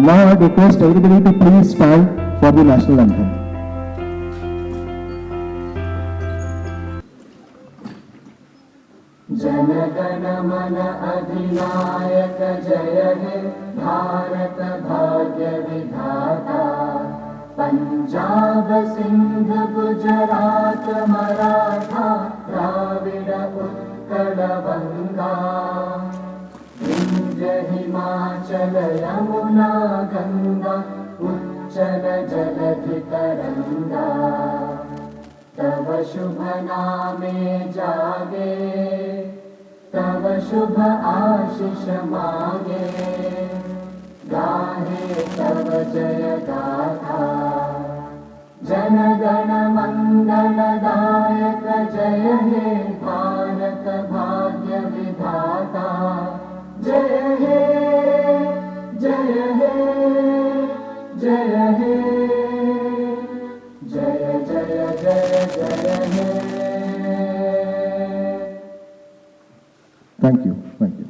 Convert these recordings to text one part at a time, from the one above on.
Now I request everybody to please stand for the national anthem. Jana Gana मन अधिनायक जय हे भारत भाग्य विधाता। पंजाब सिंध गुजरात मराठा द्राविड़ उत्कल बंगा। विंध्य हिमाचल यमुना गंगा उच्चल जलधि तरंगा। तव शुभ नामे जागे तव शुभ आशीष मागे। गाहे तव जय गाथा जन गण मंगल दायक जय हे भारत भाग्य विधाता। जय हे जय हे जय हे जय जय जय जय हे। Thank you. Thank you.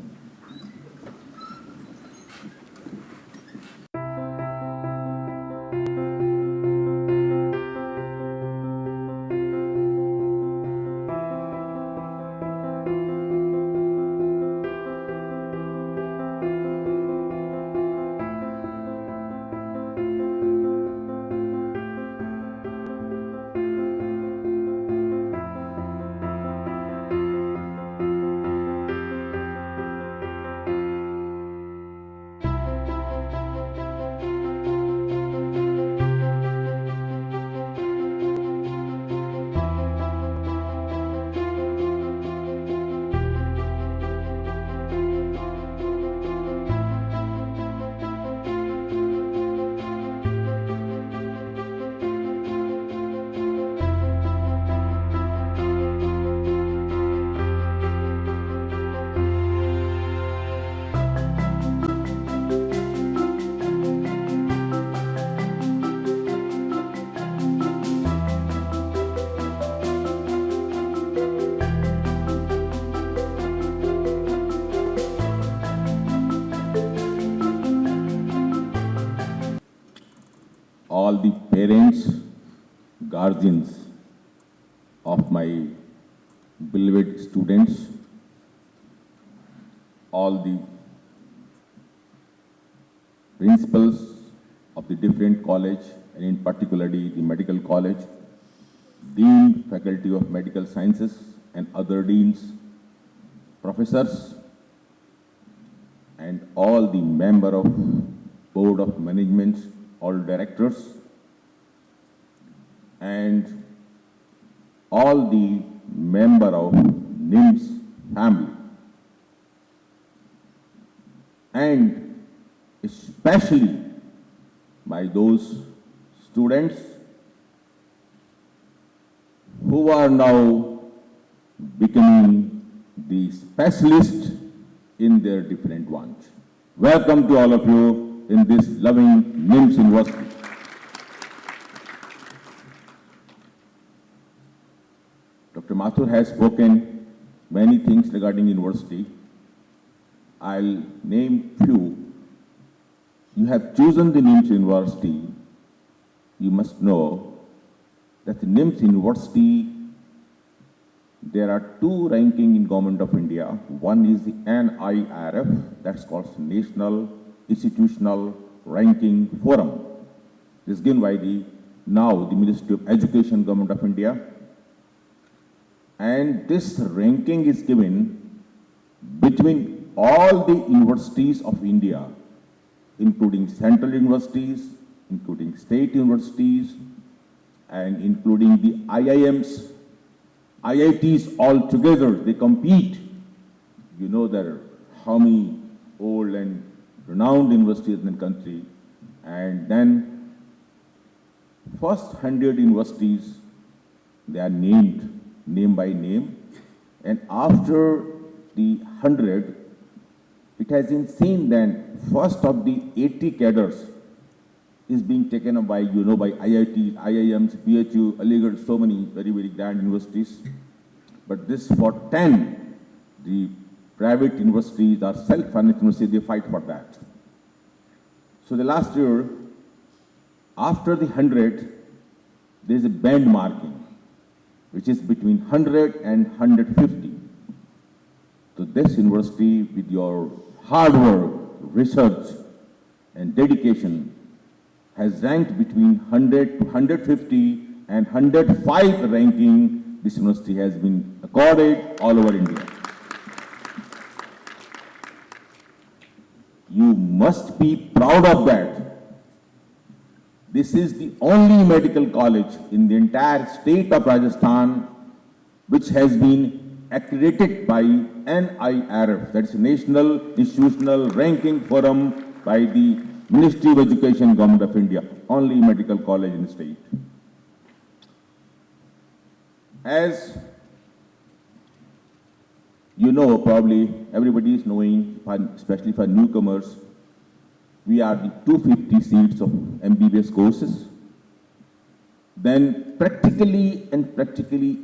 all the parents, guardians of my beloved students, all the principals of the different college, and in particularly the medical college, dean, faculty of medical sciences and other deans, professors, and all the member of board of management, all directors, and all the member of NIMS family, and especially by those students who are now becoming the specialists in their different ones. Welcome to all of you in this loving NIMS University. Dr. Mathur has spoken many things regarding university. I'll name few. You have chosen the NIMS University. You must know that the NIMS University, there are two ranking in Government of India. One is the NIRF, that's called National Institutional Ranking Forum. This is given by the Ministry of Education, Government of India. And this ranking is given between all the universities of India, including central universities, including state universities, and including the IIMs, IITs all together. They compete. You know there are how many old and renowned universities in the country. And then first 100 universities, they are named, name by name. And after the 100, it has been seen that first of the 80 cadres is being taken up by, by IITs, IIMs, BHU, Aligarh, so many very, very grand universities. But this for 10, the private universities or self-financed universities, they fight for that. So the last year, after the 100, there is a band marking, which is between 100 and 150. So this university, with your hard work, research, and dedication, has ranked between 100 to 150 and 105 ranking. This university has been accorded all over India. You must be proud of that. This is the only medical college in the entire state of Rajasthan which has been accredited by NIRF, that's National Institutional Ranking Forum by the Ministry of Education, Government of India, only medical college in the state. As you know, probably everybody is knowing, especially for newcomers, we are the 250 seats of MBBS courses. Then practically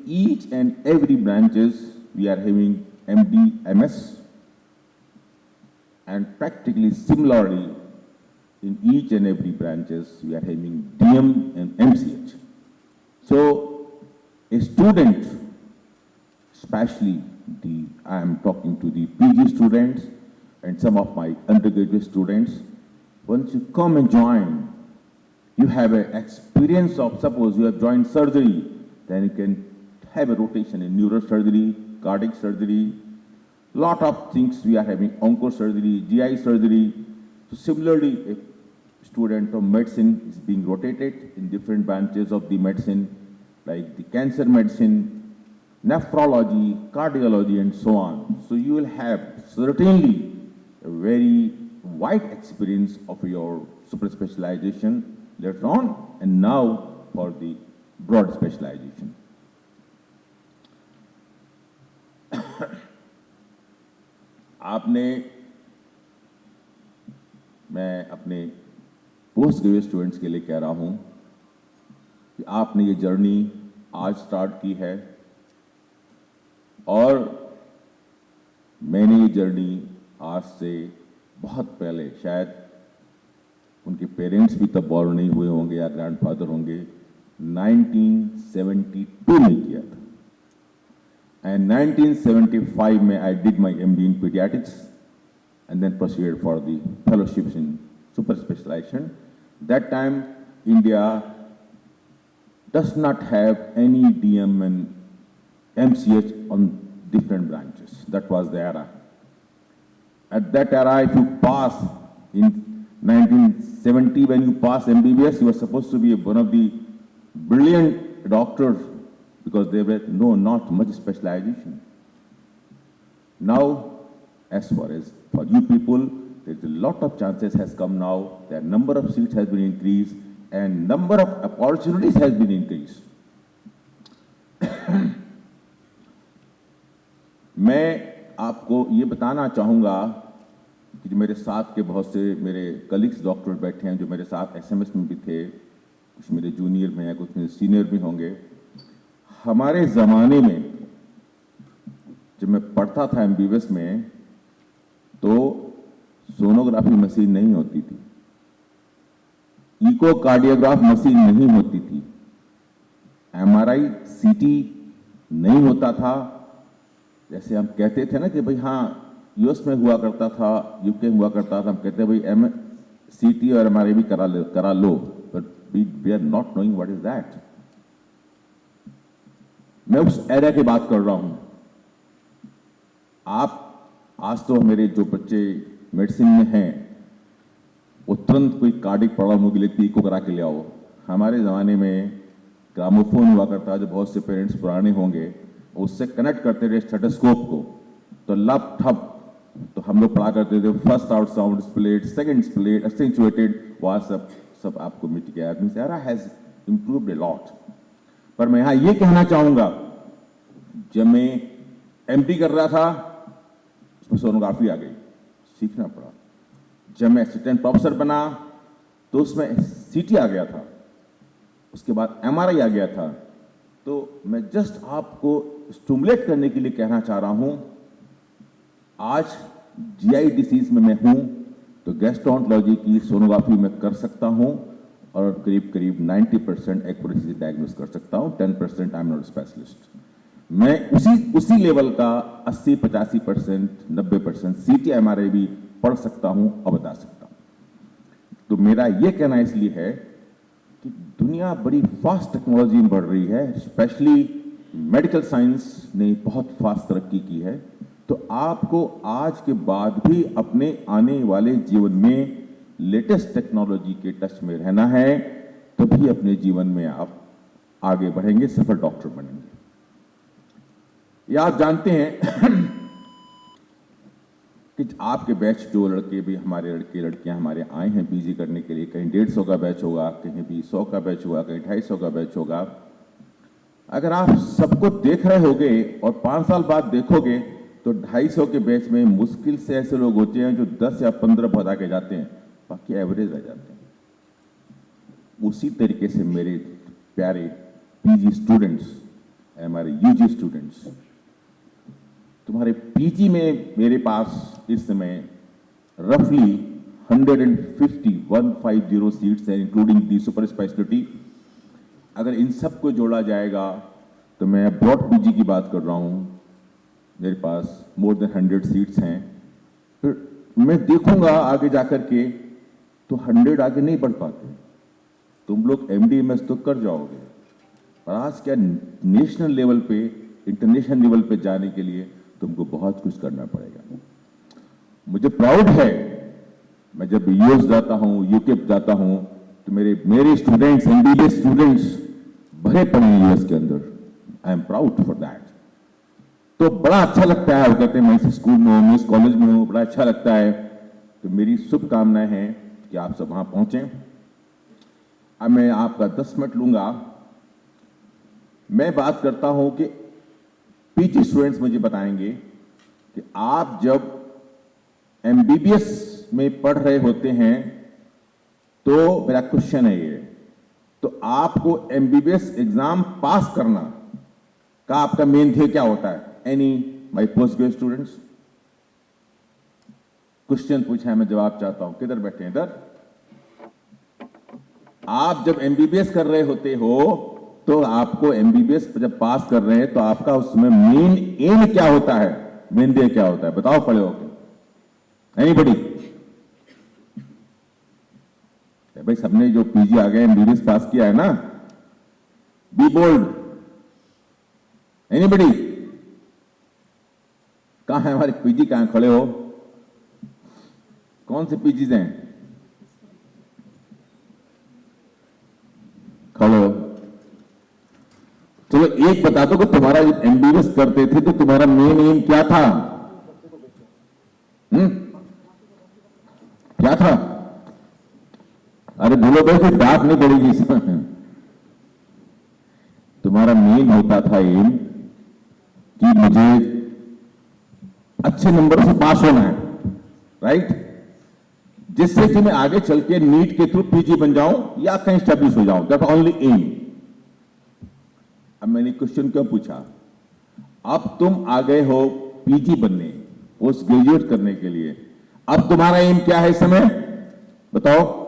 each and every branches we are having MD, MS, and practically similarly in each and every branches we are having DM and MCH. So a student, especially I am talking to the PG students and some of my undergraduate students, once you come and join, you have an experience of, suppose you have joined surgery, then you can have a rotation in neurosurgery, cardiac surgery, lot of things we are having, oncosurgery, GI surgery. So similarly, a student of medicine is being rotated in different branches of the medicine, like the cancer medicine, nephrology, cardiology, and so on. So you will have certainly a very wide experience of your super specialization later on, and now for the broad specialization. मैं अपने post graduate students के लिए कह रहा हूं कि आपने ये जर्नी आज स्टार्ट की है और मैंने ये जर्नी आज से बहुत पहले, शायद उनके पेरेंट्स भी तब बॉर्न नहीं हुए होंगे या ग्रैंडफादर होंगे, 1972 में किया था. And 1975 में I did my MD in pediatrics and then proceeded for the fellowships in super specialization. That time India does not have any DM and MCH on different branches. That was the era. At that era, if you pass in 1970, when you pass MBBS, you were supposed to be one of the brilliant doctors because there were not much specialization. Now, as far as for you people, there's a lot of chances has come now. The number of seats has been increased and number of opportunities has been increased. मैं आपको ये बताना चाहूँगा कि जो मेरे साथ के बहुत से मेरे कलीग्स डॉक्टर बैठे हैं, जो मेरे साथ SMS में भी थे, कुछ मेरे जूनियर में हैं, कुछ मेरे सीनियर भी होंगे. हमारे ज़माने में जब मैं पढ़ता था MBBS में, तो सोनोग्राफी मशीन नहीं होती थी, इकोकार्डियोग्राफ मशीन नहीं होती थी, MRI CT नहीं होता था. जैसे हम कहते थे ना कि भाई हाँ US में हुआ करता था, UK में हुआ करता था, हम कहते भाई CT और MRI भी करा लो, but we are not knowing what is that. मैं उस एरिया की बात कर रहा हूं. आप आज तो मेरे जो बच्चे मेडिसिन में हैं वो तुरंत कोई कार्डिक प्रॉब्लम होगी लेती को करा के ले आओ. हमारे ज़माने में ग्रामोफोन हुआ करता, जो बहुत से पेरेंट्स पुराने होंगे, उससे कनेक्ट करते थे स्टेथोस्कोप को, तो लब ठप, तो हम लोग पढ़ा करते थे first out sound split, second split, accentuated, वह सब आपको मिट गया. Era has improved a lot. पर मैं यहाँ ये कहना चाहूँगा, जब मैं MD कर रहा था उसमें सोनोग्राफी आ गई, सीखना पड़ा. जब मैं असिस्टेंट प्रोफेसर बना तो उसमें CT आ गया था, उसके बाद MRI आ गया था. तो मैं जस्ट आपको स्टिमुलेट करने के लिए कहना चाह रहा हूं, आज GI डिसीज में मैं हूं, तो गैस्ट्रोएंटरोलॉजी की सोनोग्राफी मैं कर सकता हूं और करीब करीब 90% एक्यूरेसी से डायग्नोस कर सकता हूं, 10% आई एम नॉट स्पेशलिस्ट। मैं उसी लेवल का 80-85%, 90% सीटी एमआरआई भी पढ़ सकता हूं और बता सकता हूं। तो मेरा यह कहना इसलिए है कि दुनिया बड़ी फास्ट टेक्नोलॉजी में बढ़ रही है, स्पेशली मेडिकल साइंस ने बहुत फास्ट तरक्की की है। तो आपको आज के बाद भी अपने आने वाले जीवन में लेटेस्ट टेक्नोलॉजी के टच में रहना है, तभी अपने जीवन में आप आगे बढ़ेंगे, सफल डॉक्टर बनेंगे। ये आप जानते हैं कि आपके बैच जो लड़के भी, हमारे लड़के लड़कियां हमारे आए हैं पीजी करने के लिए, कहीं 150 का बैच होगा, कहीं भी 100 का बैच होगा, कहीं 250 का बैच होगा। अगर आप सबको देख रहे होगे और 5 साल बाद देखोगे तो 250 के बैच में मुश्किल से ऐसे लोग होते हैं जो 10 या 15 बता के जाते हैं, बाकी एवरेज रह जाते हैं। उसी तरीके से मेरे प्यारे पीजी स्टूडेंट्स, हमारे यूजी स्टूडेंट्स, तुम्हारे पीजी में मेरे पास इस समय रफली 150 सीट्स हैं, इंक्लूडिंग दी सुपर स्पेशलिटी। अगर इन सब को जोड़ा जाएगा तो मैं ब्रॉड पीजी की बात कर रहा हूं, मेरे पास मोर देन 100 सीट्स हैं। फिर मैं देखूंगा आगे जाकर के तो 100 आगे नहीं बढ़ पाते, तुम लोग एमडीएमएस तो कर जाओगे, पर आज क्या नेशनल लेवल पे, इंटरनेशनल लेवल पे जाने के लिए तुमको बहुत कुछ करना पड़ेगा। मुझे प्राउड है, मैं जब यूएस जाता हूं, यूके जाता हूं, तो मेरे स्टूडेंट्स, एमबीबीएस स्टूडेंट्स भरे पड़े हैं यूएस के अंदर। I am proud for that. तो बड़ा अच्छा लगता है, वो कहते हैं मैं इस स्कूल में हूं, मैं इस कॉलेज में हूं, बड़ा अच्छा लगता है। तो मेरी शुभकामनाएं हैं कि आप सब वहां पहुंचे। अब मैं आपका 10 मिनट लूंगा। मैं बात करता हूं कि पीजी स्टूडेंट्स मुझे बताएंगे कि आप जब एमबीबीएस में पढ़ रहे होते हैं तो मेरा क्वेश्चन है ये, तो आपको एमबीबीएस एग्जाम पास करना का आपका मेन ध्येय क्या होता है? Any my post graduate students? Question पूछा है, मैं जवाब चाहता हूं। किधर बैठे हैं? इधर। आप जब एमबीबीएस कर रहे होते हो तो आपको एमबीबीएस जब पास कर रहे हैं तो आपका उसमें मेन एम क्या होता है, मेन ध्येय क्या होता है? बताओ पढ़े हो? एनीबॉडी? भाई सबने जो पीजी आ गए, एमबीबीएस पास किया है ना, बी बोल्ड। एनीबॉडी? कहां है हमारे पीजी? कहां खड़े हो? कौन से पीजीज हैं? खड़े हो? चलो एक बता दो कि तुम्हारा जब एमबीबीएस करते थे तो तुम्हारा मेन एम क्या था? क्या था? अरे बोलो भाई, कोई डांट नहीं पड़ेगी इसमें। तुम्हारा मेन होता था एम कि मुझे अच्छे नंबर से पास होना है, राइट? जिससे कि मैं आगे चल के नीट के थ्रू पीजी बन जाऊं या कहीं स्टैब्लिश हो जाऊं। That only am. अब मैंने क्वेश्चन क्यों पूछा? अब तुम आ गए हो पीजी बनने, पोस्ट ग्रेजुएट करने के लिए। अब तुम्हारा एम क्या है इस समय? बताओ।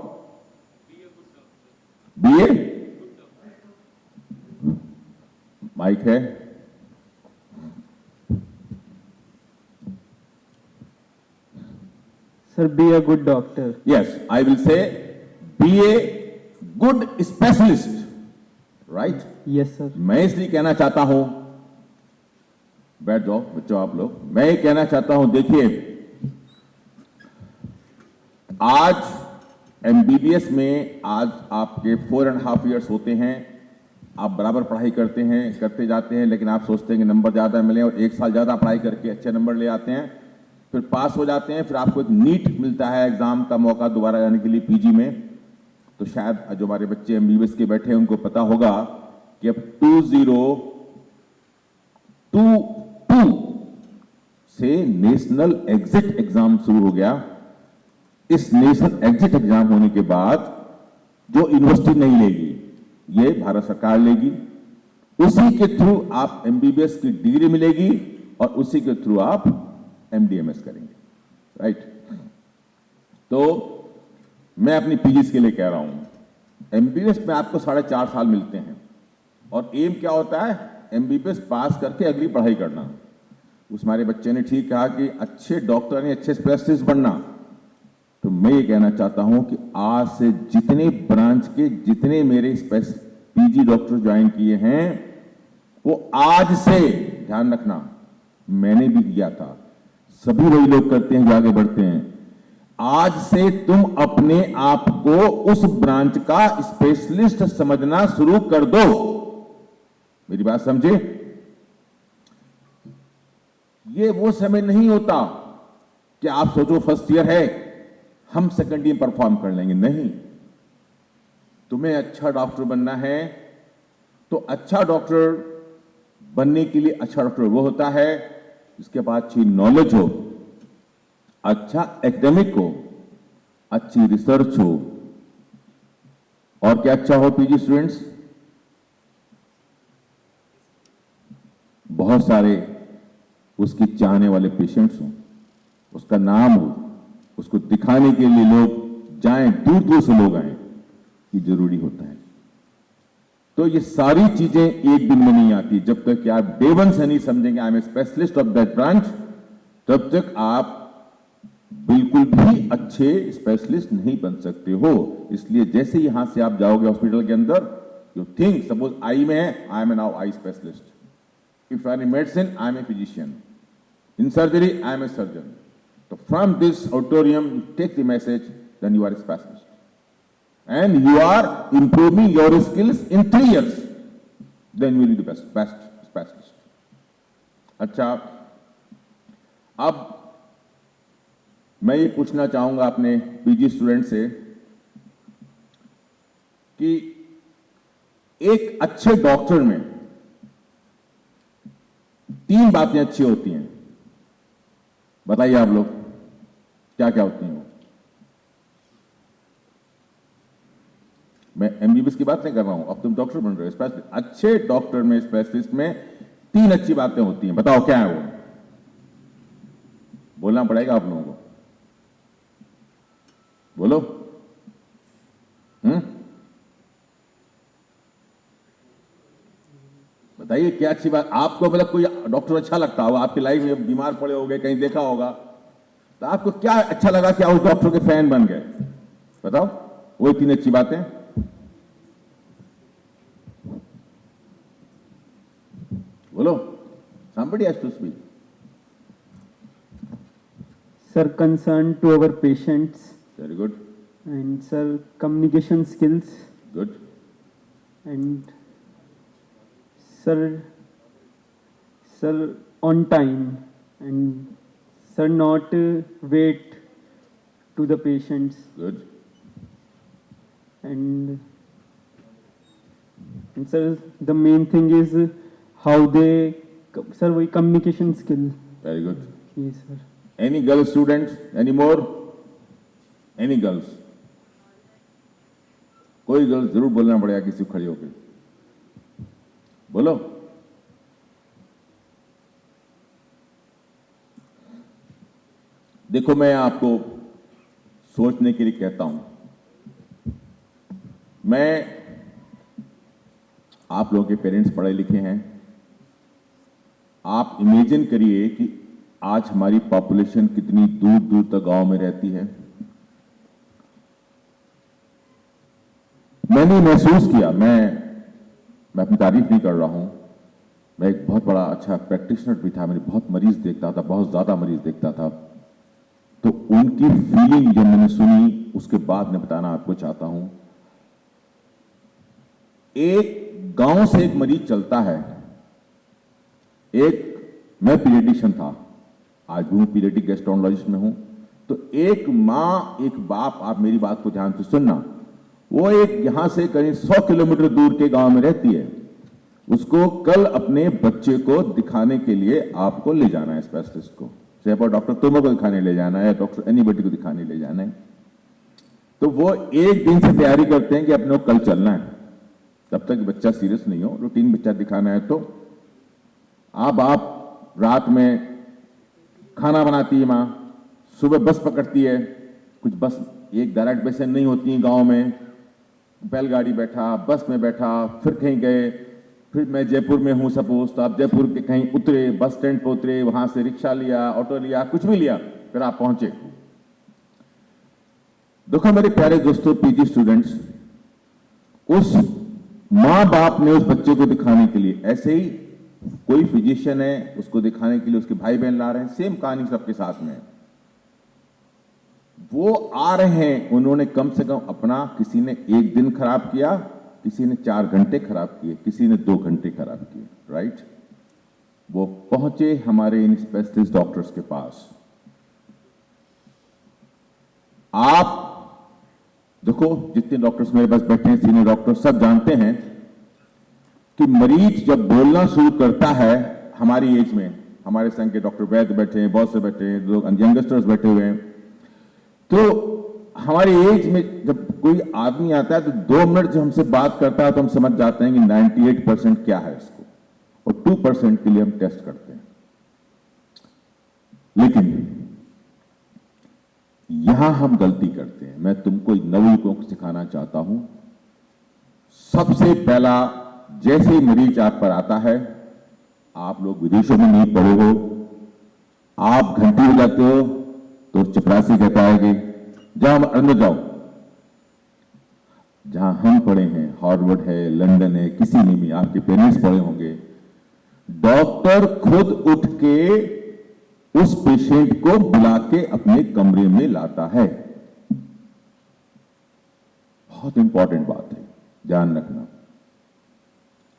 बीए? माइक है? Sir, be a good doctor. Yes, I will say be a good specialist, right? Yes, sir. मैं इसलिए कहना चाहता हूं, बैठ जाओ बच्चों आप लोग। मैं ये कहना चाहता हूं, देखिए आज एमबीबीएस में आज आपके 4.5 इयर्स होते हैं, आप बराबर पढ़ाई करते हैं, करते जाते हैं, लेकिन आप सोचते हैं कि नंबर ज्यादा मिले और 1 साल ज्यादा पढ़ाई करके अच्छे नंबर ले आते हैं, फिर पास हो जाते हैं, फिर आपको एक नीट मिलता है एग्जाम का मौका दोबारा जाने के लिए पीजी में। तो शायद जो हमारे बच्चे एमबीबीएस के बैठे हैं उनको पता होगा कि अब 2022 से नेशनल एग्जिट एग्जाम शुरू हो गया। इस नेशनल एग्जिट एग्जाम होने के बाद जो यूनिवर्सिटी नहीं लेगी, ये भारत सरकार लेगी। उसी के थ्रू आप एमबीबीएस की डिग्री मिलेगी और उसी के थ्रू आप एमडीएमएस करेंगे, राइट? तो मैं अपनी पीजीज के लिए कह रहा हूं, एमबीबीएस में आपको 4.5 साल मिलते हैं और एम क्या होता है, एमबीबीएस पास करके अगली पढ़ाई करना। उस हमारे बच्चे ने ठीक कहा कि अच्छे डॉक्टर यानी अच्छे स्पेशलिस्ट बनना। तो मैं ये कहना चाहता हूं कि आज से जितने ब्रांच के जितने मेरे पीजी डॉक्टर ज्वाइन किए हैं, वो आज से ध्यान रखना, मैंने भी किया था, सभी वही लोग करते हैं जो आगे बढ़ते हैं। आज से तुम अपने आप को उस ब्रांच का स्पेशलिस्ट समझना शुरू कर दो। मेरी बात समझे? ये वो समय नहीं होता कि आप सोचो फर्स्ट ईयर है, हम सेकंड ईयर परफॉर्म कर लेंगे। नहीं, तुम्हें अच्छा डॉक्टर बनना है तो अच्छा डॉक्टर बनने के लिए अच्छा डॉक्टर वो होता है जिसके पास अच्छी नॉलेज हो, अच्छा एकेडमिक हो, अच्छी रिसर्च हो, और क्या अच्छा हो पीजी स्टूडेंट्स, बहुत सारे उसकी चाहने वाले पेशेंट्स हों, उसका नाम हो, उसको दिखाने के लिए लोग जाएं, दूर दूर से लोग आए, ये जरूरी होता है। तो ये सारी चीजें एक दिन में नहीं आती। जब तक कि आप डे वन से नहीं समझेंगे I am a specialist of that branch, तब तक आप बिल्कुल भी अच्छे स्पेशलिस्ट नहीं बन सकते हो। इसलिए जैसे यहां से आप जाओगे हॉस्पिटल के अंदर, यू थिंक सपोज आई में है, I am now I specialist, if I am medicine I am a physician, in surgery I am a surgeon. तो from this auditorium you take the message, then you are a specialist and you are improving your skills in 3 years, then you will be the best specialist. अच्छा, अब मैं ये पूछना चाहूंगा अपने PG student से कि एक अच्छे डॉक्टर में 3 बातें अच्छी होती हैं, बताइए आप लोग क्या क्या होती हैं? मैं एमबीबीएस की बात नहीं कर रहा हूं, अब तुम डॉक्टर बन रहे हो, स्पेशलिस्ट। अच्छे डॉक्टर में, स्पेशलिस्ट में 3 अच्छी बातें होती हैं, बताओ क्या है वो? बोलना पड़ेगा आप लोगों को, बोलो। बताइए क्या अच्छी बात आपको, मतलब कोई डॉक्टर अच्छा लगता होगा, आपकी लाइफ में बीमार पड़े होगे, कहीं देखा होगा, तो आपको क्या अच्छा लगा कि आप उस डॉक्टर के फैन बन गए? बताओ, वही 3 अच्छी बातें। बोलो, somebody has to speak. Sir, concern to our patients. Very good. And sir, communication skills. Good. And sir, on time. And sir, not wait to the patients. Good. And sir, the main thing is how they, sir, we communication skill. Very good. Yes, sir. Any girl students? Any more? Any girls? कोई girl जरूर बोलना पड़ेगा किसी को खड़ी होकर, बोलो। देखो, मैं आपको सोचने के लिए कहता हूं, मैं आप लोगों के पेरेंट्स पढ़े लिखे हैं, आप इमेजिन करिए कि आज हमारी पॉपुलेशन कितनी दूर दूर तक गांव में रहती है। मैंने महसूस किया, मैं अपनी तारीफ नहीं कर रहा हूं, मैं एक बहुत बड़ा अच्छा प्रैक्टिशनर भी था, मैंने बहुत मरीज देखता था, बहुत ज्यादा मरीज देखता था। तो उनकी फीलिंग जब मैंने सुनी, उसके बाद मैं बताना आपको चाहता हूं। एक गांव से एक मरीज चलता है, मैं पीडियाट्रिशियन था, आज भी हूं पीडियाट्रिक गैस्ट्रोएंटरोलॉजिस्ट में हूं। तो एक मां एक बाप, आप मेरी बात को ध्यान से सुनना, वो एक यहां से करीब 100 किलोमीटर दूर के गांव में रहती है, उसको कल अपने बच्चे को दिखाने के लिए आपको ले जाना है स्पेशलिस्ट को, चाहे डॉक्टर तुम को दिखाने ले जाना है, डॉक्टर एनीबडी को दिखाने ले जाना है। तो वो एक दिन से तैयारी करते हैं कि अपने को कल चलना है, तब तक बच्चा सीरियस नहीं हो, रूटीन बच्चा दिखाना है। तो अब आप रात में खाना बनाती है मां, सुबह बस पकड़ती है, कुछ बस एक डायरेक्ट बसें नहीं होती हैं गांव में, बैलगाड़ी बैठा, बस में बैठा, फिर कहीं गए, फिर मैं जयपुर में हूं सपोज, तो आप जयपुर के कहीं उतरे, बस स्टैंड पर उतरे, वहां से रिक्शा लिया, ऑटो लिया, कुछ भी लिया, फिर आप पहुंचे। देखो मेरे प्यारे दोस्तों, पीजी स्टूडेंट्स, उस माँ बाप ने उस बच्चे को दिखाने के लिए, ऐसे ही कोई फिजिशियन है, उसको दिखाने के लिए उसके भाई बहन ला रहे हैं, सेम कहानी सबके साथ में है। वो आ रहे हैं, उन्होंने कम से कम अपना, किसी ने 1 दिन खराब किया, किसी ने 4 घंटे खराब किए, किसी ने 2 घंटे खराब किए, राइट। वो पहुंचे हमारे इन स्पेशलिस्ट डॉक्टर्स के पास। आप देखो, जितने डॉक्टर्स मेरे पास बैठे हैं, सीनियर डॉक्टर, सब जानते हैं कि मरीज जब बोलना शुरू करता है, हमारी एज में, हमारे संग के डॉक्टर वैद्य बैठे हैं, बहुत से बैठे हैं, लोग यंगस्टर्स बैठे हुए हैं, तो हमारी एज में जब कोई आदमी आता है तो 2 मिनट जब हमसे बात करता है तो हम समझ जाते हैं कि 98% क्या है इसको, और 2% के लिए हम टेस्ट करते हैं। लेकिन यहां हम गलती करते हैं। मैं तुमको नवयुवकों को सिखाना चाहता हूं। सबसे पहला, जैसे ही मरीज आप पर आता है, आप लोग विदेशों में नहीं पढ़े हो, आप घंटी बजाते हो तो चपरासी कहता है कि जाओ अंदर जाओ। जहां हम पढ़े हैं, हार्वर्ड है, लंदन है, किसी में भी आपके पेरेंट्स पढ़े होंगे, डॉक्टर खुद उठ के उस पेशेंट को बुला के अपने कमरे में लाता है। बहुत इंपॉर्टेंट बात है, ध्यान रखना।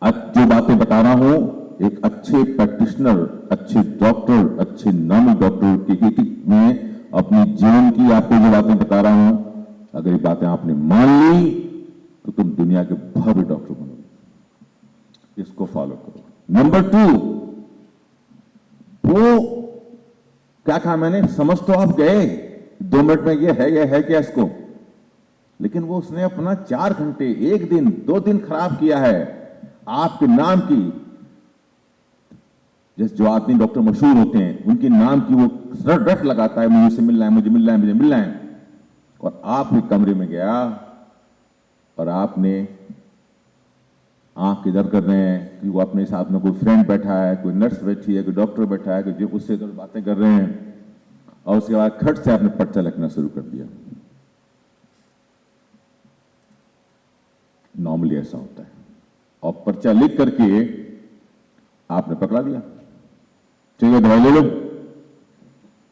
आज जो बातें बता रहा हूं, एक अच्छे प्रैक्टिशनर, अच्छे डॉक्टर, अच्छे नॉर्मल डॉक्टर की मैं अपने जीवन की आपको जो बातें बता रहा हूं, अगर ये बातें आपने मान ली तो तुम दुनिया के भव्य डॉक्टर बनोगे। इसको फॉलो करो। नंबर 2, वो क्या कहा मैंने, समझ तो आप गए 2 मिनट में ये है क्या इसको, लेकिन वो उसने अपना 4 घंटे, 1 दिन, 2 दिन खराब किया है आपके नाम की। जैसे जो आदमी डॉक्टर मशहूर होते हैं, उनके नाम की वो रट लगाता है, मुझे मिलना है, मुझे मिलना है, मुझे मिलना है, और आपके कमरे में गया और आपने आंख इधर कर रहे हैं कि वो अपने साथ में कोई फ्रेंड बैठा है, कोई नर्स बैठी है, कोई डॉक्टर बैठा है, जो उससे इधर बातें कर रहे हैं, और उसके बाद खट से आपने पर्चा लिखना शुरू कर दिया। नॉर्मली ऐसा होता है, और पर्चा लिख करके आपने पकड़ा दिया, ठीक है दवाई ले लो।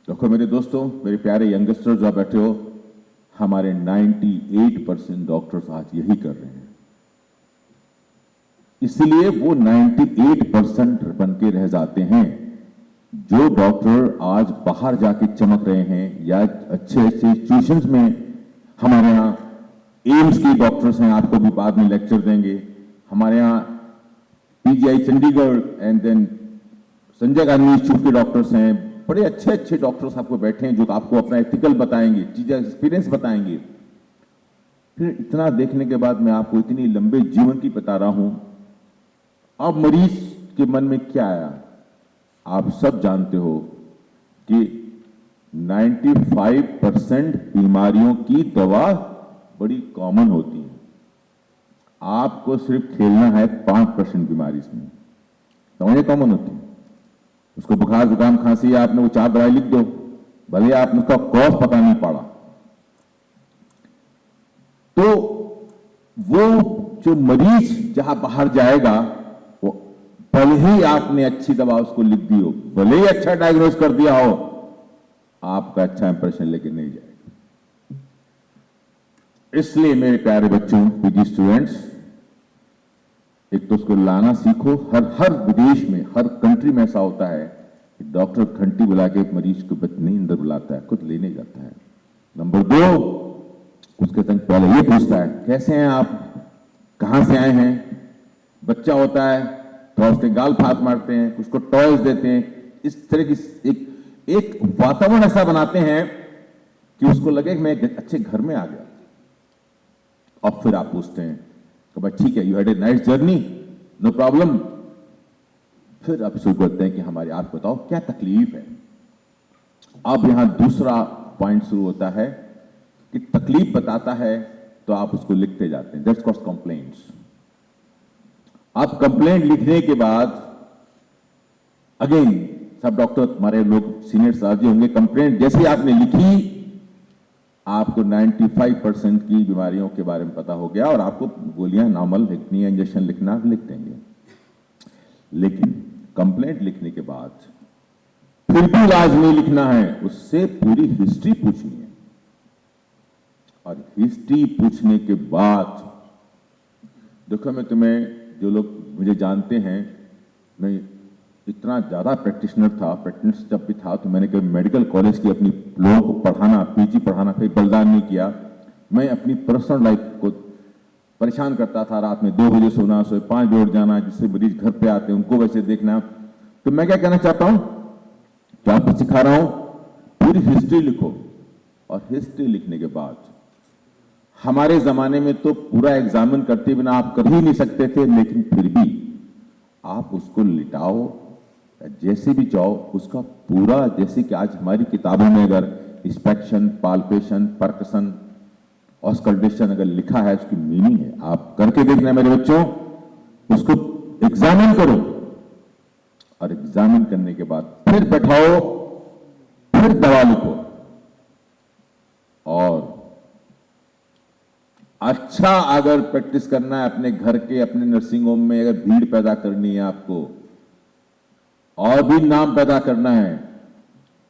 देखो मेरे दोस्तों, मेरे प्यारे यंगस्टर जो आप बैठे हो, हमारे 98% डॉक्टर्स आज यही कर रहे हैं। इसलिए वो 98% बन के रह जाते हैं। जो डॉक्टर आज बाहर जाके चमक रहे हैं, या अच्छे अच्छे इंस्टीट्यूशंस में, हमारे यहाँ एम्स के डॉक्टर्स हैं, आपको भी बाद में लेक्चर देंगे, हमारे यहाँ PGI Chandigarh and then Sanjay Gandhi institute के डॉक्टर्स हैं, बड़े अच्छे अच्छे डॉक्टर्स आपको बैठे हैं जो आपको अपना एथिकल बताएंगे, चीजें एक्सपीरियंस बताएंगे। फिर इतना देखने के बाद मैं आपको इतनी लंबे जीवन की बता रहा हूं। अब मरीज के मन में क्या आया, आप सब जानते हो कि 95% बीमारियों की दवा बड़ी कॉमन होती है। आपको सिर्फ खेलना है 5% बीमारी इसमें, दवाएं कॉमन होती है। उसको बुखार जुकाम खांसी है, आपने वो 4 दवाई लिख दो, भले आपने उसका कॉज पता नहीं पड़ा, तो वो जो मरीज जहां बाहर जाएगा, वो भले ही आपने अच्छी दवा उसको लिख दी हो, भले ही अच्छा डायग्नोज कर दिया हो, आपका अच्छा इंप्रेशन लेके नहीं जाएगा। इसलिए मेरे प्यारे बच्चों, पीजी स्टूडेंट्स, एक तो उसको लाना सीखो। हर विदेश में, हर कंट्री में ऐसा होता है कि डॉक्टर घंटी बुला के मरीज को नहीं अंदर बुलाता है, खुद लेने जाता है। नंबर 2, उसके संग पहले ये पूछता है कैसे हैं आप, कहां से आए हैं। बच्चा होता है तो उसके गाल फात मारते हैं, उसको टॉयज देते हैं, इस तरह की एक वातावरण ऐसा बनाते हैं कि उसको लगे कि मैं एक अच्छे घर में आ गया। और फिर आप पूछते हैं तो भाई ठीक है, you had a nice journey, no problem. फिर आप शुरू करते हैं कि हमारे, आप बताओ क्या तकलीफ है। अब यहां दूसरा पॉइंट शुरू होता है कि तकलीफ बताता है तो आप उसको लिखते जाते हैं, दैट्स कॉल्ड कंप्लेंट्स। आप कंप्लेंट लिखने के बाद अगेन सब डॉक्टर हमारे लोग सीनियर साथी होंगे, कंप्लेंट जैसे ही आपने लिखी आपको 95% की बीमारियों के बारे में पता हो गया और आपको गोलियां नॉर्मल लिखनी है, इंजेक्शन लिखना लिख देंगे। लेकिन कंप्लेंट लिखने के बाद फिर भी इलाज नहीं लिखना है, उससे पूरी हिस्ट्री पूछनी है। और हिस्ट्री पूछने के बाद देखो, मैं तुम्हें जो लोग मुझे जानते हैं, मैं इतना ज्यादा प्रैक्टिस जब भी था तो मैंने कभी मेडिकल कॉलेज की अपनी लोगों को पढ़ाना, पीजी पढ़ाना कहीं बलिदान नहीं किया। मैं अपनी पर्सनल लाइफ को परेशान करता था, रात में 2 बजे सोना, सोए 5 बजे उठ जाना, जिससे मरीज घर पे आते हैं उनको वैसे देखना। तो मैं क्या कहना चाहता हूं, क्या आपको सिखा रहा हूं, पूरी हिस्ट्री लिखो। और हिस्ट्री लिखने के बाद हमारे जमाने में तो पूरा एग्जामिन करते बिना आप कर ही नहीं सकते थे, लेकिन फिर भी आप उसको लिटाओ जैसे भी चाहो, उसका पूरा, जैसे कि आज हमारी किताबों में अगर इंस्पेक्शन, पाल्पेशन, परकसन, ऑस्कल्टेशन अगर लिखा है, उसकी मीनिंग है। आप करके देखना मेरे बच्चों, उसको एग्जामिन करो और एग्जामिन करने के बाद फिर बैठाओ, फिर दवा लिखो। और अच्छा अगर प्रैक्टिस करना है अपने घर के, अपने नर्सिंग होम में अगर भीड़ पैदा करनी है आपको और भी नाम पैदा करना है,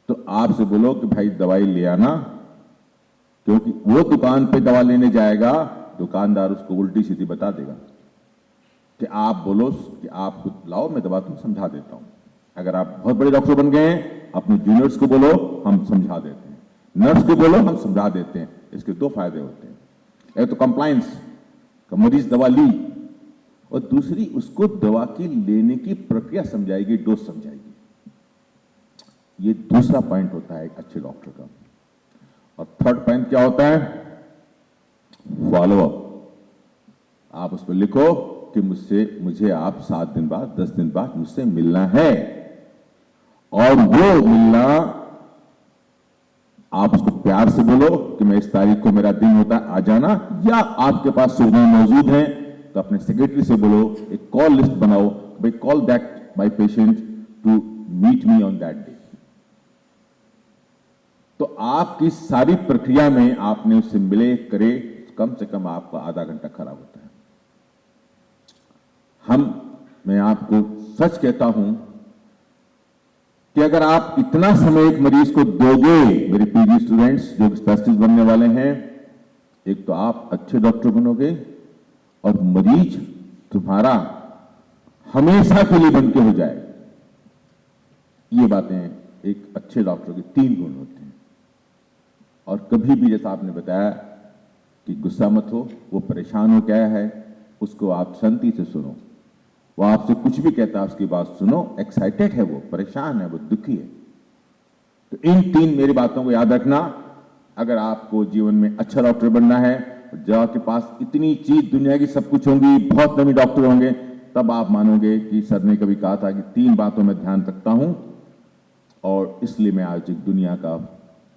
तो आपसे बोलो कि भाई दवाई ले आना, क्योंकि वो दुकान पे दवा लेने जाएगा, दुकानदार उसको उल्टी सीधी बता देगा कि आप बोलो कि आप खुद लाओ, मैं दवा तुम समझा देता हूं। अगर आप बहुत बड़े डॉक्टर बन गए हैं, अपने जूनियर्स को बोलो हम समझा देते हैं, नर्स को बोलो हम समझा देते हैं। इसके 2 फायदे होते हैं, एक तो कंप्लायंस, मरीज दवा ली, और दूसरी उसको दवा की लेने की प्रक्रिया समझाएगी, डोज समझाएगी। ये दूसरा पॉइंट होता है एक अच्छे डॉक्टर का। और थर्ड पॉइंट क्या होता है, फॉलो अप। आप उस पर लिखो कि मुझे आप 7 दिन बाद, 10 दिन बाद मुझसे मिलना है, और वो मिलना आप उसको प्यार से बोलो कि मैं इस तारीख को मेरा दिन होता है, आ जाना। या आपके पास सुविधाएं मौजूद हैं तो अपने सेक्रेटरी से बोलो, एक कॉल लिस्ट बनाओ, भाई call that my patient to meet me on that day. तो आपकी सारी प्रक्रिया में आपने उससे मिले करे, कम से कम आपका आधा घंटा खराब होता है। मैं आपको सच कहता हूं कि अगर आप इतना समय एक मरीज को दोगे, मेरे पीजी स्टूडेंट्स जो स्पेशलिस्ट बनने वाले हैं, एक तो आप अच्छे डॉक्टर बनोगे और मरीज तुम्हारा हमेशा के लिए बन के हो जाए। ये बातें एक अच्छे डॉक्टर के 3 गुण होते हैं। और कभी भी, जैसा आपने बताया कि गुस्सा मत हो, वो परेशान हो क्या है उसको आप शांति से सुनो। वो आपसे कुछ भी कहता है उसकी बात सुनो, एक्साइटेड है वो, परेशान है वो, दुखी है। तो इन 3 मेरी बातों को याद रखना। अगर आपको जीवन में अच्छा डॉक्टर बनना है, जब आपके पास इतनी चीज दुनिया की सब कुछ होंगी, बहुत नवी डॉक्टर होंगे, तब आप मानोगे कि सर ने कभी कहा था कि 3 बातों में ध्यान रखता हूं, और इसलिए मैं आज एक दुनिया का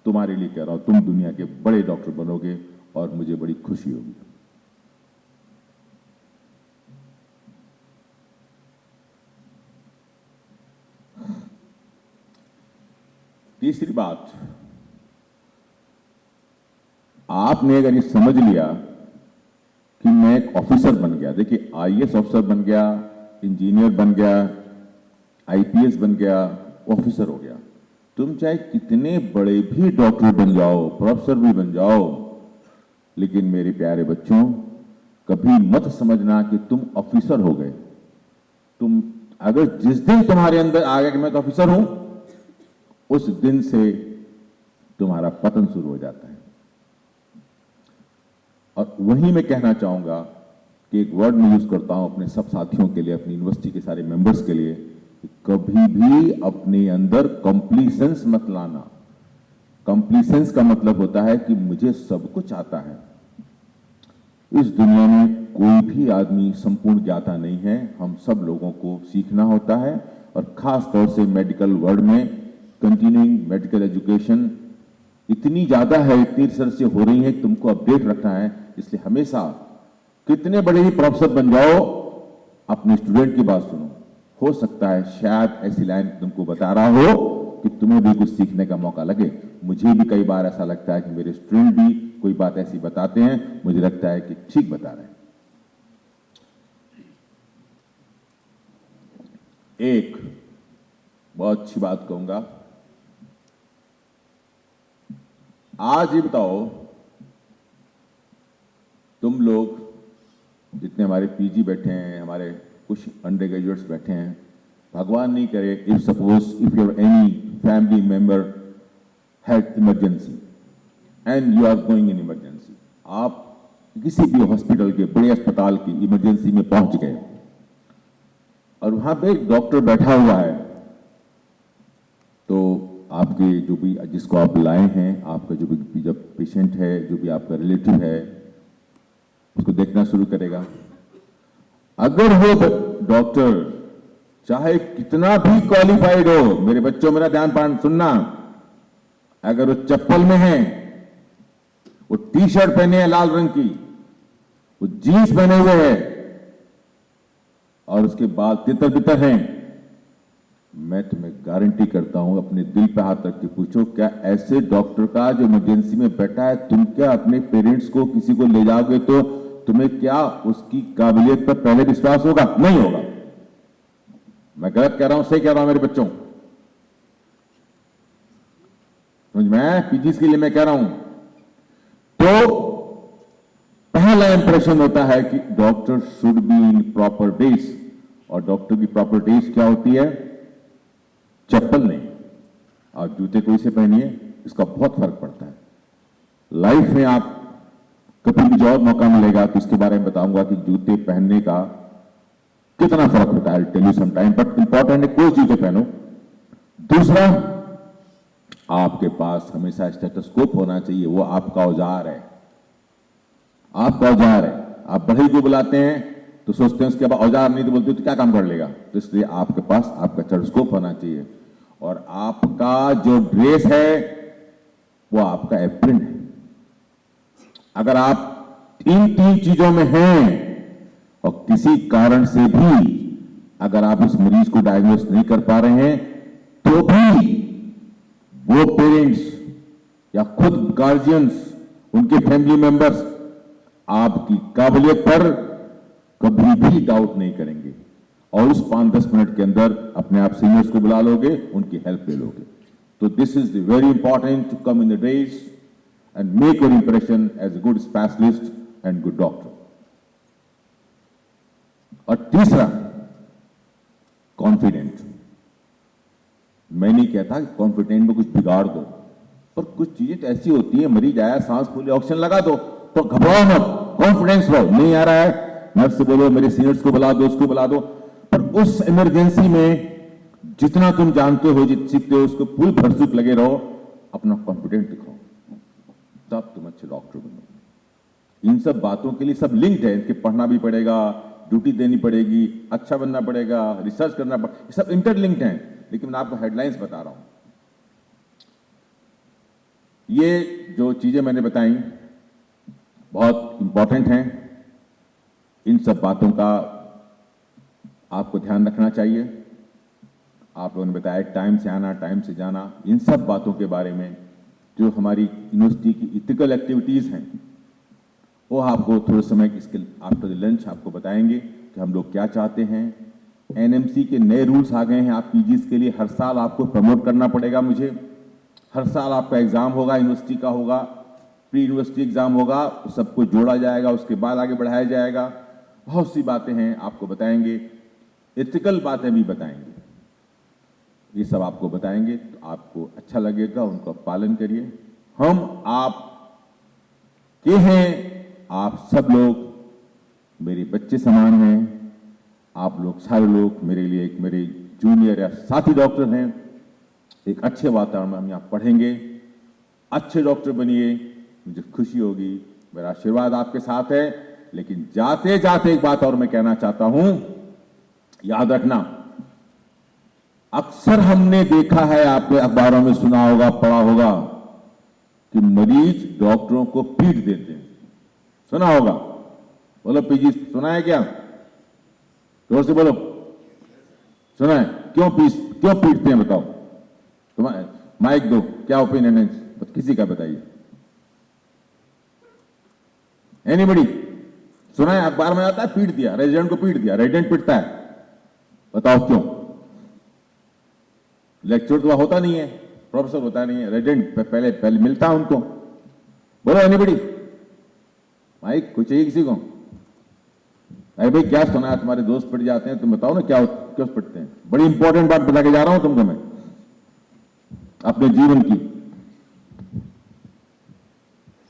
तुम्हारे लिए कह रहा हूं, तुम दुनिया के बड़े डॉक्टर बनोगे और मुझे बड़ी खुशी होगी। तीसरी बात, आपने अगर ये समझ लिया कि मैं एक ऑफिसर बन गया, देखिए आईएएस ऑफिसर बन गया, इंजीनियर बन गया, आईपीएस बन गया, ऑफिसर हो गया, तुम चाहे कितने बड़े भी डॉक्टर बन जाओ, प्रोफेसर भी बन जाओ, लेकिन मेरे प्यारे बच्चों, कभी मत समझना कि तुम ऑफिसर हो गए। तुम अगर जिस दिन तुम्हारे अंदर आ गया कि मैं तो ऑफिसर हूं, उस दिन से तुम्हारा पतन शुरू हो जाता है। और वही मैं कहना चाहूंगा कि एक वर्ड मैं यूज करता हूं अपने सब साथियों के लिए, अपनी यूनिवर्सिटी के सारे मेंबर्स के लिए, कि कभी भी अपने अंदर कंप्लीसेंस मत लाना। कंप्लीसेंस का मतलब होता है कि मुझे सब कुछ आता है। इस दुनिया में कोई भी आदमी संपूर्ण ज्ञाता नहीं है, हम सब लोगों को सीखना होता है, और खास तौर से मेडिकल वर्ल्ड में कंटिन्यूइंग मेडिकल एजुकेशन इतनी ज्यादा है, इतनी रिसर्च से हो रही है कि तुमको अपडेट रखना है। इसलिए हमेशा कितने बड़े भी प्रोफेसर बन जाओ, अपने स्टूडेंट की बात सुनो। हो सकता है शायद ऐसी लाइन तुमको बता रहा हो कि तुम्हें भी कुछ सीखने का मौका लगे। मुझे भी कई बार ऐसा लगता है कि मेरे स्टूडेंट भी कोई बात ऐसी बताते हैं, मुझे लगता है कि ठीक बता रहे हैं। एक बहुत अच्छी बात कहूंगा, आज ये बताओ, तुम लोग जितने हमारे पीजी बैठे हैं, हमारे कुछ अंडर ग्रेजुएट्स बैठे हैं, भगवान नहीं करे, if suppose if your any family member had emergency and you are going in emergency, आप किसी भी हॉस्पिटल के, बड़े अस्पताल की इमरजेंसी में पहुंच गए और वहां पे एक डॉक्टर बैठा हुआ है, तो आपके जो भी, जिसको आप लाए हैं, आपका जो भी जब पेशेंट है, जो भी आपका रिलेटिव है, उसको देखना शुरू करेगा। अगर वो डॉक्टर चाहे कितना भी क्वालिफाइड हो, मेरे बच्चों मेरा ध्यान सुनना, अगर वो चप्पल में है, वो टी शर्ट पहने हैं लाल रंग की, वो जीन्स पहने हुए है और उसके बाल तितर बितर हैं, मैं तुम्हें गारंटी करता हूं, अपने दिल पे हाथ रख के पूछो, क्या ऐसे डॉक्टर का जो इमरजेंसी में बैठा है, तुम क्या अपने पेरेंट्स को, किसी को ले जाओगे तो तुम्हें क्या उसकी काबिलियत पर पहले विश्वास होगा? नहीं होगा। मैं गलत कह रहा हूं, सही कह रहा हूं मेरे बच्चों? समझ में? पीजीज के लिए मैं कह रहा हूं। तो पहला इंप्रेशन होता है कि doctor should be in proper dress, और डॉक्टर की प्रॉपर ड्रेस क्या होती है? चप्पल नहीं, आप जूते कोई से पहनिए, इसका बहुत फर्क पड़ता है। लाइफ में आप कभी भी जॉब मौका मिलेगा तो इसके बारे में बताऊंगा कि जूते पहनने का कितना फर्क होता है, tell you some time, but important है कोई जूते पहनो। दूसरा, आपके पास हमेशा स्टेथोस्कोप होना चाहिए, वो आपका औजार है, आपका औजार है। आप बढ़ई को बुलाते हैं तो सोचते हैं उसके बाद औजार नहीं तो बोलते तो क्या काम कर लेगा, तो इसलिए आपके पास आपका स्टेथोस्कोप होना चाहिए। और आपका जो ड्रेस है वो आपका एप्रिन है। अगर आप इन तीन चीजों में हैं और किसी कारण से भी अगर आप उस मरीज को डायग्नोस नहीं कर पा रहे हैं, तो भी वो पेरेंट्स या खुद गार्जियंस, उनके फैमिली मेंबर्स आपकी काबिलियत पर कभी भी डाउट नहीं करेंगे और उस 5-10 मिनट के अंदर अपने आप सीनियर्स को बुला लोगे, उनकी हेल्प ले लोगे। तो this is very important to come in the days and make your impression as a good specialist and good doctor. और तीसरा, कॉन्फिडेंट। मैं नहीं कहता कि कॉन्फिडेंट में कुछ बिगाड़ दो, पर कुछ चीजें ऐसी होती हैं, मरीज आया, सांस फूले, ऑक्सीजन लगा दो, तो घबराओ मत, कॉन्फिडेंस लो। नहीं आ रहा है, नर्स से बोलो, मेरे सीनियर्स को बुला दो, उसको बुला दो। पर उस इमरजेंसी में जितना तुम जानते हो, जितना सीखते हो, उसको फुल भरसूख लगे रहो, अपना कॉन्फिडेंट दिखाओ, तब तुम अच्छे डॉक्टर बनो। इन सब बातों के लिए सब लिंक्ड है, इनके पढ़ना भी पड़ेगा, ड्यूटी देनी पड़ेगी, अच्छा बनना पड़ेगा, रिसर्च करना पड़ेगा, ये सब इंटरलिंक्ड हैं। लेकिन मैं आपको हेडलाइंस बता रहा हूं। ये जो चीजें मैंने बताई बहुत इंपॉर्टेंट हैं, इन सब बातों का आपको ध्यान रखना चाहिए। आप लोगों ने बताया टाइम से आना, टाइम से जाना, इन सब बातों के बारे में जो हमारी यूनिवर्सिटी की इथिकल एक्टिविटीज हैं, वो आपको थोड़े समय इसके आफ्टर द लंच आपको बताएंगे कि हम लोग क्या चाहते हैं। एनएमसी के नए रूल्स आ गए हैं आप पीजीज के लिए, हर साल आपको प्रमोट करना पड़ेगा मुझे, हर साल आपका एग्जाम होगा, यूनिवर्सिटी का होगा, प्री यूनिवर्सिटी एग्जाम होगा, सबको जोड़ा जाएगा, उसके बाद आगे बढ़ाया जाएगा। बहुत सी बातें हैं आपको बताएंगे, एथिकल बातें भी बताएंगे, ये सब आपको बताएंगे, तो आपको अच्छा लगेगा, उनको पालन करिए। हम आप के हैं, आप सब लोग मेरे बच्चे समान हैं, आप लोग सारे लोग मेरे लिए एक मेरे जूनियर या साथी डॉक्टर हैं। एक अच्छे वातावरण में हम यहाँ पढ़ेंगे, अच्छे डॉक्टर बनिए, मुझे खुशी होगी, मेरा आशीर्वाद आपके साथ है। लेकिन जाते जाते एक बात और मैं कहना चाहता हूं, याद रखना, अक्सर हमने देखा है, आपने अखबारों में सुना होगा, पढ़ा होगा कि मरीज डॉक्टरों को पीट देते हैं। सुना होगा, बोलो पीजी, सुना है क्या? जोर से बोलो, सुना है? क्यों पीटते हैं बताओ? तुम्हारे माइक दो, क्या ओपिनियन है? किसी का बताइए। एनीबडी सुना है? अखबार में आता है पीट दिया, रेजिडेंट को पीट दिया, रेजिडेंट पीटता है, बताओ क्यों? लेक्चर तो होता नहीं है, प्रोफेसर होता नहीं है, रेजिडेंट पहले मिलता है उनको। बोलो एनीबडी, माइक कुछ चाहिए किसी को? अरे भाई क्या सुना है? तुम्हारे दोस्त पिट जाते हैं, तुम बताओ ना क्या क्यों पिटते हैं? बड़ी इंपॉर्टेंट बात बता के जा रहा हूं तुमको मैं, अपने जीवन की।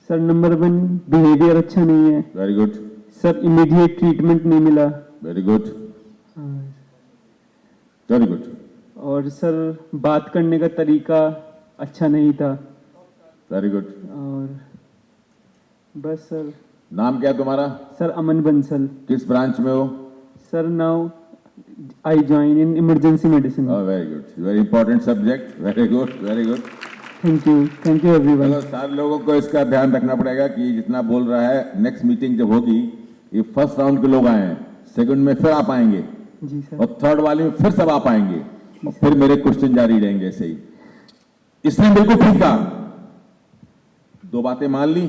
सर नंबर 1 बिहेवियर अच्छा नहीं है। Very good, sir immediate treatment नहीं मिला। Very good, very good. और सर बात करने का तरीका अच्छा नहीं था। Very good. और बस सर। नाम क्या है तुम्हारा? सर अमन बंसल। किस ब्रांच में हो? Sir now I join in emergency medicine. Very good, very important subject, very good, very good. Thank you everyone. चलो सारे लोगों को इसका ध्यान रखना पड़ेगा कि जितना बोल रहा है, नेक्स्ट मीटिंग जब होगी, ये फर्स्ट राउंड के लोग आए हैं, सेकंड में फिर आप आएंगे, जी सर। और थर्ड वाले में फिर सब आप आएंगे, और फिर मेरे क्वेश्चन जारी रहेंगे ऐसे ही। इसने बिल्कुल ठीक कहा, 2 बातें मान ली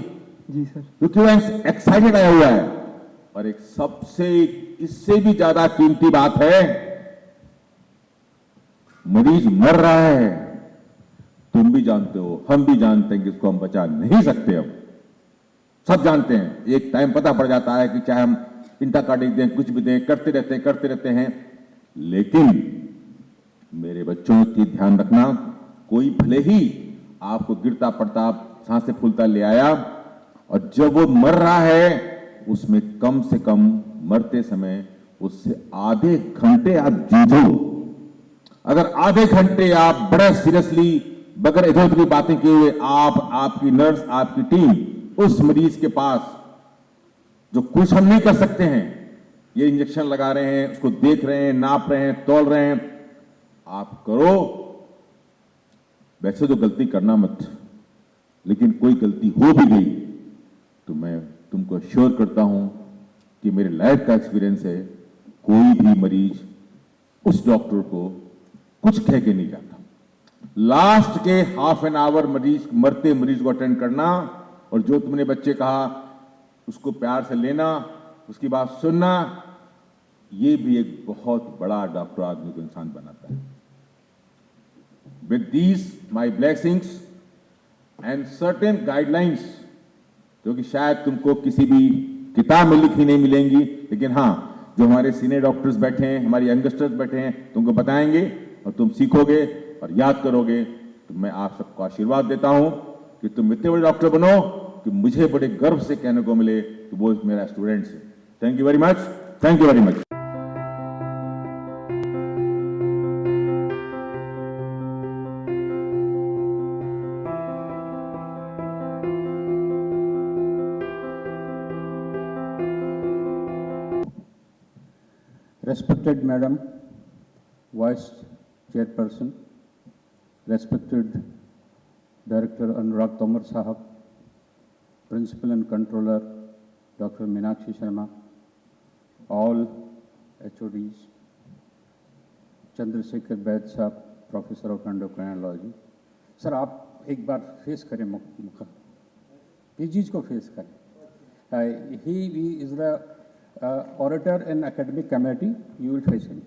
जी सर। क्योंकि वो एक्साइटेड आया हुआ है। और एक सबसे इससे भी ज्यादा कीमती बात है, मरीज मर रहा है, तुम भी जानते हो, हम भी जानते हैं कि इसको हम बचा नहीं सकते। अब सब जानते हैं, एक टाइम पता पड़ जाता है कि चाहे हम इंटाकार्डिक दें, कुछ भी दें, करते रहते हैं। लेकिन मेरे बच्चों की ध्यान रखना, कोई भले ही आपको गिरता पड़ता सांसें फूलता ले आया, और जब वो मर रहा है उसमें कम से कम मरते समय उससे आधे घंटे आप जूझो। अगर आधे घंटे आप बड़े सीरियसली बगैर इधर उधर की बातें किए हुए आपकी नर्स, आपकी टीम उस मरीज के पास, जो कुछ हम नहीं कर सकते हैं, ये इंजेक्शन लगा रहे हैं, उसको देख रहे हैं, नाप रहे हैं, तौल रहे हैं, आप करो। वैसे तो गलती करना मत, लेकिन कोई गलती हो भी गई तो मैं तुमको अश्योर करता हूं कि मेरे लाइफ का एक्सपीरियंस है, कोई भी मरीज उस डॉक्टर को कुछ कह के नहीं जाता। लास्ट के हाफ एन आवर मरते मरीज को अटेंड करना, और जो तुमने बच्चे कहा उसको प्यार से लेना, उसकी बात सुनना, ये भी एक बहुत बड़ा डॉक्टर आदमी को इंसान बनाता है। With these my blessings and certain guidelines, जो कि शायद तुमको किसी भी किताब में लिखी नहीं मिलेंगी, लेकिन हाँ, जो हमारे सीनियर डॉक्टर्स बैठे हैं, हमारे यंगस्टर्स बैठे हैं, तुमको बताएंगे और तुम सीखोगे और याद करोगे। तो मैं आप सबको आशीर्वाद देता हूं कि तुम इतने बड़े डॉक्टर बनो कि मुझे बड़े गर्व से कहने को मिले कि वो मेरा स्टूडेंट्स है। Thank you very much, thank you very much. Respected Madam Vice Chairperson, respected Director Anurag Tomar Sahab, Principal and Controller Dr. Meenakshi Sharma, all HODs, Chandrasekhar Baid Sahab, Professor of Endocrinology. Sir आप एक बार face करें मुखा, PGs को face करें। He is the orator in academic committee, you will face him.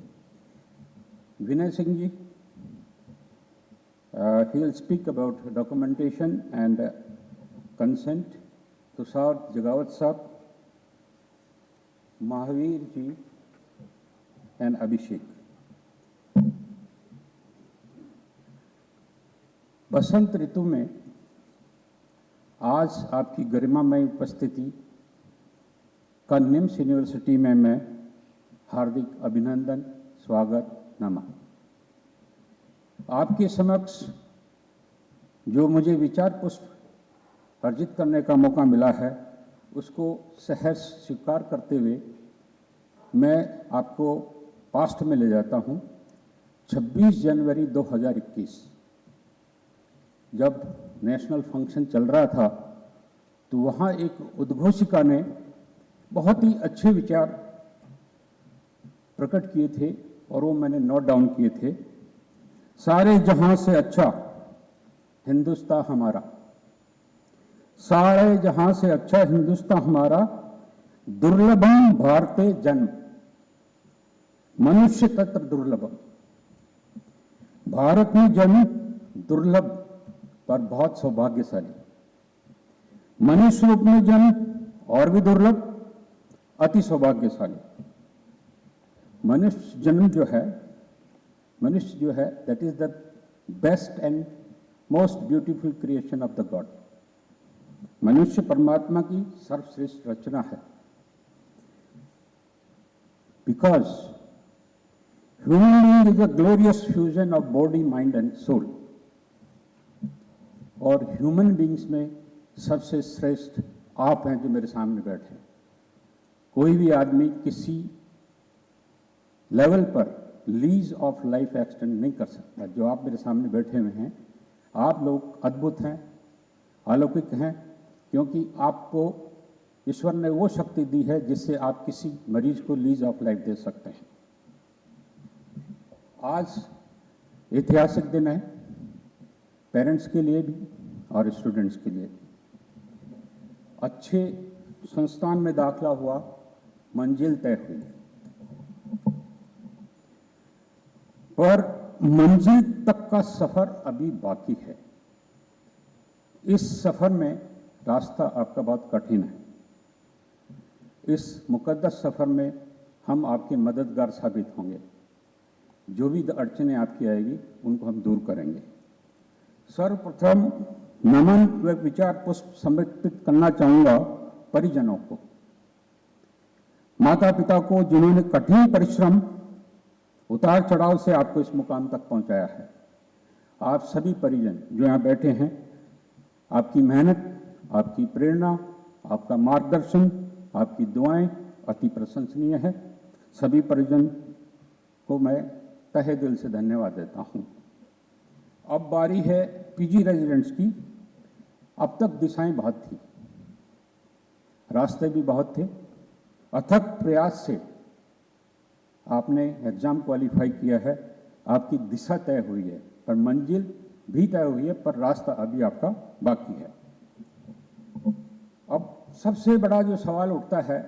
Vinay Singh ji, he will speak about documentation and consent. Tushar Jagawat Sahab, Mahavir ji and Abhishek. बसंत ऋतु में आज आपकी गरिमामय उपस्थिति का निम्स यूनिवर्सिटी में मैं हार्दिक अभिनंदन, स्वागत, नमन। आपके समक्ष जो मुझे विचार पुष्प अर्जित करने का मौका मिला है, उसको सहर्ष स्वीकार करते हुए मैं आपको पास्ट में ले जाता हूं। 26 जनवरी 2021 जब नेशनल फंक्शन चल रहा था तो वहाँ एक उद्घोषिका ने बहुत ही अच्छे विचार प्रकट किए थे और वो मैंने नोट डाउन किए थे। सारे जहां से अच्छा हिंदुस्तान हमारा, सारे जहां से अच्छा हिंदुस्तान हमारा, दुर्लभम भारते जन्म, मनुष्य तत्र दुर्लभम। भारत में जन्म दुर्लभ पर बहुत सौभाग्यशाली, मनुष्य रूप में जन्म और भी दुर्लभ, अति सौभाग्यशाली। मनुष्य जन्म जो है, मनुष्य जो है, that is the best and most beautiful creation of the God. मनुष्य परमात्मा की सर्वश्रेष्ठ रचना है। Because human being is a glorious fusion of body, mind and soul. और ह्यूमन बीइंग्स में सबसे श्रेष्ठ आप हैं जो मेरे सामने बैठे हैं। कोई भी आदमी किसी लेवल पर लीज ऑफ लाइफ एक्सटेंड नहीं कर सकता। जो आप मेरे सामने बैठे हुए हैं, आप लोग अद्भुत हैं, अलौकिक हैं, क्योंकि आपको ईश्वर ने वो शक्ति दी है जिससे आप किसी मरीज को लीज ऑफ लाइफ दे सकते हैं। आज ऐतिहासिक दिन है, पेरेंट्स के लिए भी और स्टूडेंट्स के लिए भी। अच्छे संस्थान में दाखिला हुआ, मंजिल तय हुई, पर मंजिल तक का सफर अभी बाकी है। इस सफर में रास्ता आपका बहुत कठिन है। इस मुकद्दस सफर में हम आपके मददगार साबित होंगे। जो भी अड़चनें आपकी आएगी उनको हम दूर करेंगे। सर्वप्रथम नमन व विचार पुष्प समर्पित करना चाहूंगा परिजनों को, माता पिता को, जिन्होंने कठिन परिश्रम, उतार चढ़ाव से आपको इस मुकाम तक पहुंचाया है। आप सभी परिजन जो यहाँ बैठे हैं, आपकी मेहनत, आपकी प्रेरणा, आपका मार्गदर्शन, आपकी दुआएं अति प्रशंसनीय है। सभी परिजन को मैं तहे दिल से धन्यवाद देता हूँ। अब बारी है पीजी रेजिडेंट्स की। अब तक दिशाएं बहुत थी, रास्ते भी बहुत थे। अथक प्रयास से आपने एग्जाम क्वालिफाई किया है, आपकी दिशा तय हुई है, पर मंजिल भी तय हुई है, पर रास्ता अभी आपका बाकी है। अब सबसे बड़ा जो सवाल उठता है,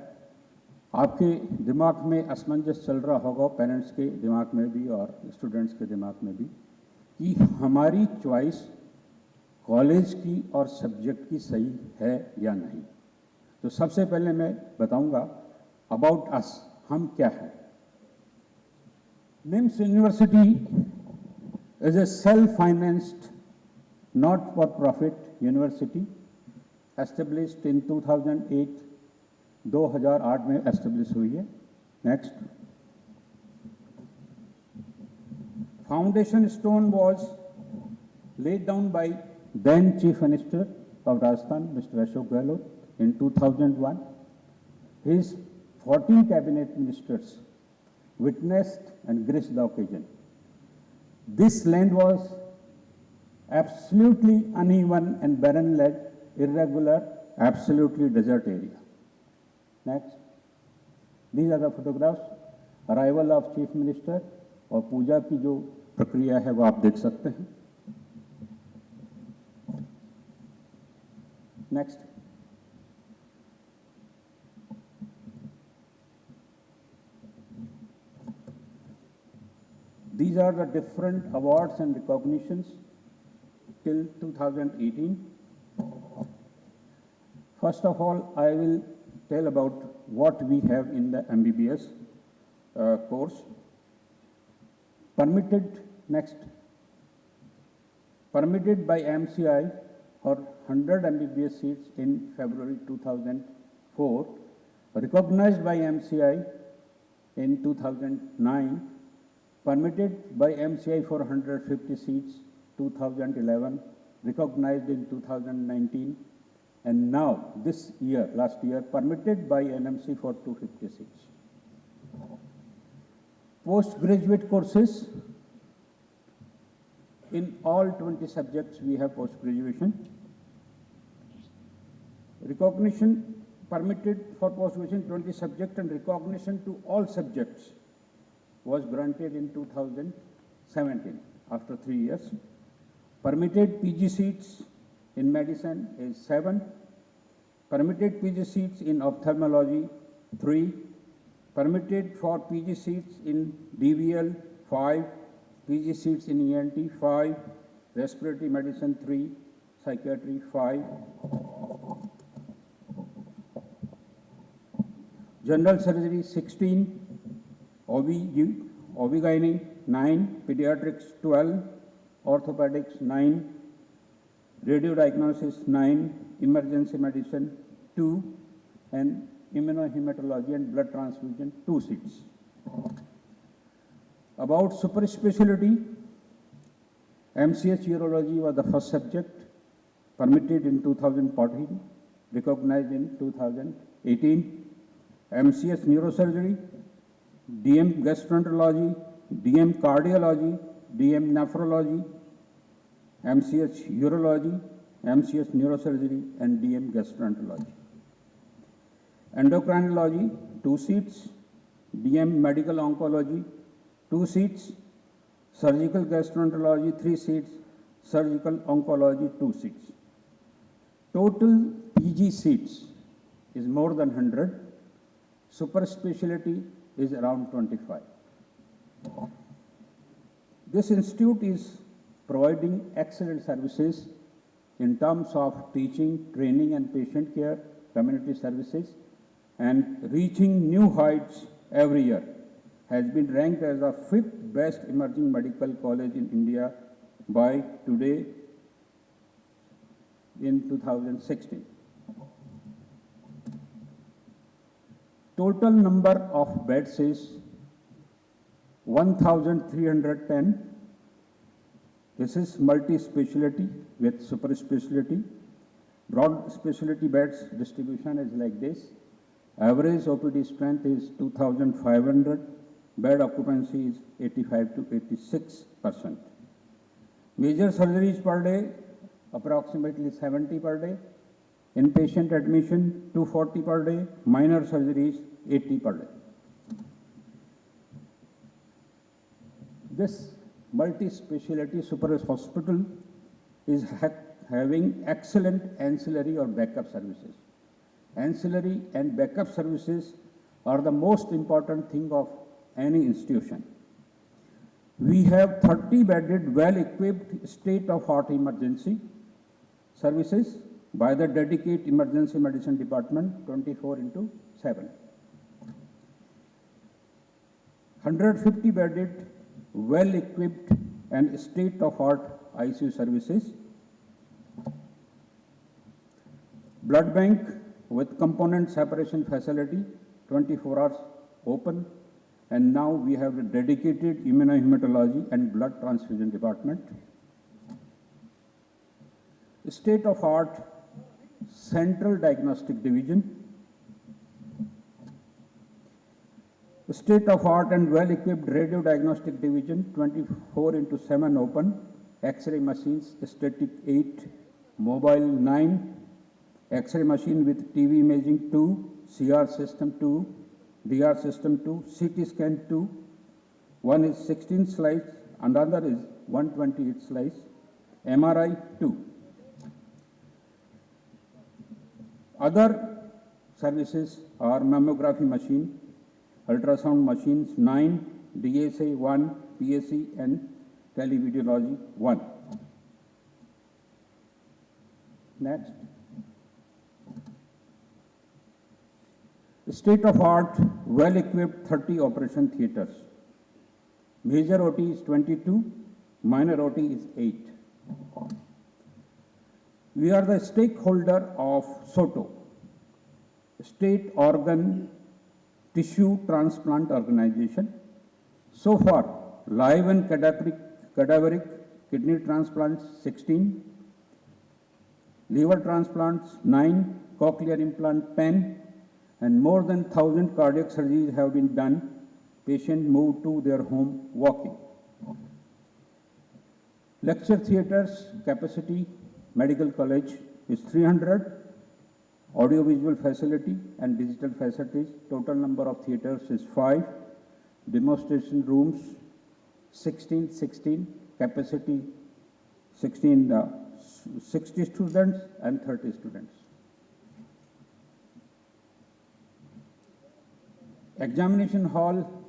आपके दिमाग में असमंजस चल रहा होगा, पेरेंट्स के दिमाग में भी और स्टूडेंट्स के दिमाग में भी, कि हमारी चॉइस कॉलेज की और सब्जेक्ट की सही है या नहीं। तो सबसे पहले मैं बताऊंगा अबाउट अस, हम क्या हैं। NIMS university is a self financed not for profit university established in 2008, 2008 में एस्टेब्लिश हुई है। Next, foundation stone was laid down by then Chief Minister of Rajasthan, Mr. Ashok Gehlot in 2001. His 14 cabinet ministers witnessed and graced the occasion. This land was absolutely uneven and barren land, irregular, absolutely desert area. Next. These are the photographs, arrival of Chief Minister, और पूजा की जो प्रक्रिया है वो आप देख सकते हैं। Next. These are the different awards and recognitions till 2018. First of all, I will tell about what we have in the MBBS course. Permitted, next. Permitted by MCI for 100 MBBS seats in February 2004, recognized by MCI in 2009, permitted by MCI for 150 seats 2011, recognized in 2019, and now this year, last year, permitted by NMC for 250 seats. Postgraduate courses, in all 20 subjects we have post-graduation. Recognition permitted for post-graduation 20 subjects and recognition to all subjects was granted in 2017 after 3 years. Permitted PG seats in medicine is 7. Permitted PG seats in ophthalmology 3. Permitted for PG seats in DVL 5. PG seats in ENT 5. Respiratory medicine 3. Psychiatry 5. General surgery 16. OB-GYN 9. Pediatrics 12. Orthopedics 9. Radiodiagnosis 9. Emergency medicine 2. And immunohematology and blood transfusion 2 seats. About super specialty, MCH urology was the first subject permitted in 2014, recognized in 2018. MCH neurosurgery, DM gastroenterology, DM cardiology, DM nephrology, MCH urology, MCH neurosurgery, and DM gastroenterology. Endocrinology, 2 seats. DM medical oncology, 2 seats. Surgical gastroenterology, 3 seats. Surgical oncology, 2 seats. Total PG seats is more than 100. Super specialty is around 25. This institute is providing excellent services in terms of teaching, training and patient care, community services, and reaching new heights every year. Has been ranked as the 5th best emerging medical college in India by Today in 2016. Total number of beds is 1,310. This is multi-specialty with super specialty. Broad specialty beds distribution is like this. Average OPD strength is 2,500. Bed occupancy is 85 to 86%. Major surgeries per day, approximately 70 per day. Inpatient admission, 240 per day. Minor surgeries, 80 per day. This multi-specialty super hospital is having excellent ancillary or backup services. Ancillary and backup services are the most important thing of any institution. We have 30 bedded, well-equipped state-of-art emergency services by the dedicated emergency medicine department 24/7. 150 bedded, well-equipped and state-of-art ICU services. Blood bank with component separation facility 24 hours open, and now we have a dedicated immunohematology and blood transfusion department. State-of-art central diagnostic division. State-of-art and well-equipped radio diagnostic division 24/7 open. X-ray machines, static 8, mobile 9, X-ray machine with TV imaging 2, CR system 2, DR system 2, CT scan 2. One is 16 slice, another is 128 slice. MRI 2. Other services are mammography machine, ultrasound machines 9, DSA 1, PSC and televideology 1. Next. State-of-art, well-equipped 30 operation theaters. Major OT is 22, minor OT is 8. We are the stakeholder of SOTO, State Organ Tissue Transplant Organization. So far, live and cadaveric kidney transplants 16, liver transplants 9, cochlear implant 10, and more than 1,000 cardiac surgeries have been done. Patient moved to their home walking. Lecture theatres capacity, medical college is 300. Audio-visual facility and digital facilities, total number of theatres is 5. Demonstration rooms, 16, capacity 60 students and 30 students. Examination hall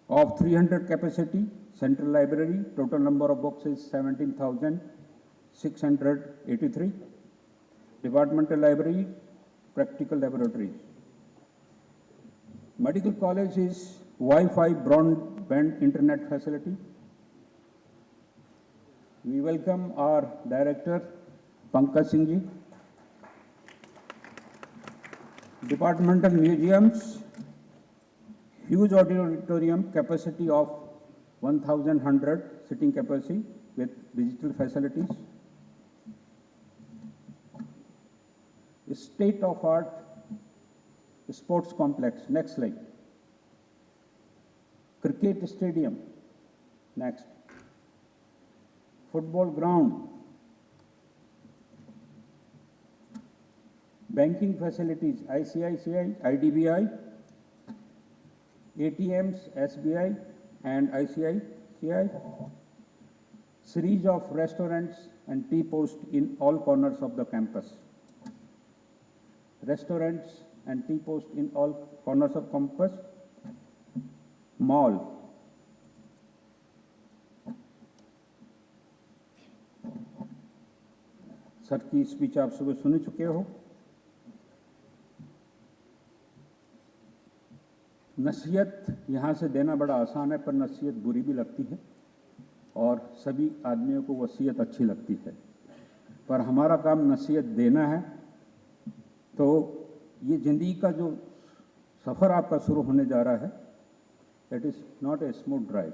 of 300 capacity, central library, total number of books is 17,683. Departmental library, practical laboratories. Medical college is Wi-Fi broadband internet facility. We welcome our director, Pankaj Singh ji. Departmental museums, huge auditorium, capacity of 1,100 sitting capacity with digital facilities. State-of-art sports complex, next slide. Cricket stadium, next. Football ground. Banking facilities, ICICI, IDBI, ATMs, SBI and ICICI. Series of restaurants and tea posts in all corners of the campus. Restaurants and tea posts in all corners of campus. Mall. Sir की speech आप सुबह सुन चुके हो। नसीहत यहाँ से देना बड़ा आसान है, पर नसीहत बुरी भी लगती है और सभी आदमियों को वसीयत अच्छी लगती है, पर हमारा काम नसीहत देना है। तो ये ज़िंदगी का जो सफ़र आपका शुरू होने जा रहा है, it is not a smooth drive.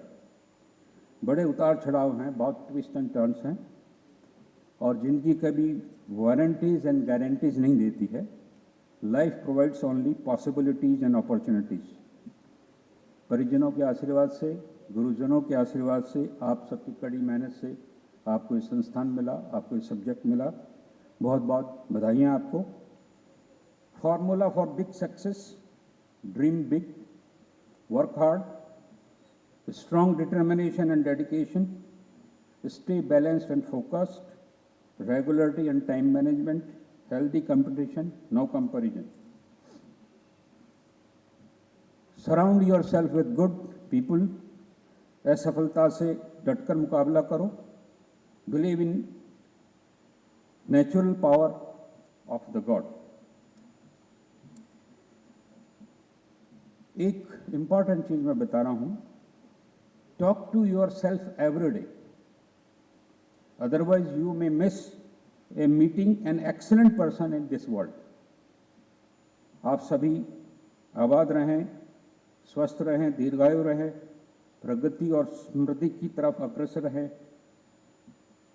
बड़े उतार चढ़ाव हैं, बहुत ट्विस्ट एंड टर्न्स हैं और ज़िंदगी कभी वारंटीज़ एंड गारंटीज़ नहीं देती है। Life provides only possibilities and opportunities. परिजनों के आशीर्वाद से, गुरुजनों के आशीर्वाद से, आप सबकी कड़ी मेहनत से आपको ये संस्थान मिला, आपको ये सब्जेक्ट मिला। बहुत बहुत बधाइयाँ आपको। Formula for big success, dream big, work hard, strong determination and dedication, stay balanced and focused, regularity and time management, healthy competition, no comparison. Surround yourself with good people. असफलता से डटकर मुकाबला करो. Believe in natural power of the God. एक important चीज मैं बता रहा हूं. Talk to yourself every day. Otherwise, you may miss a meeting an excellent person in this world. आप सभी आबाद रहें, स्वस्थ रहें, दीर्घायु रहें, प्रगति और स्मृति की तरफ अग्रसर रहें.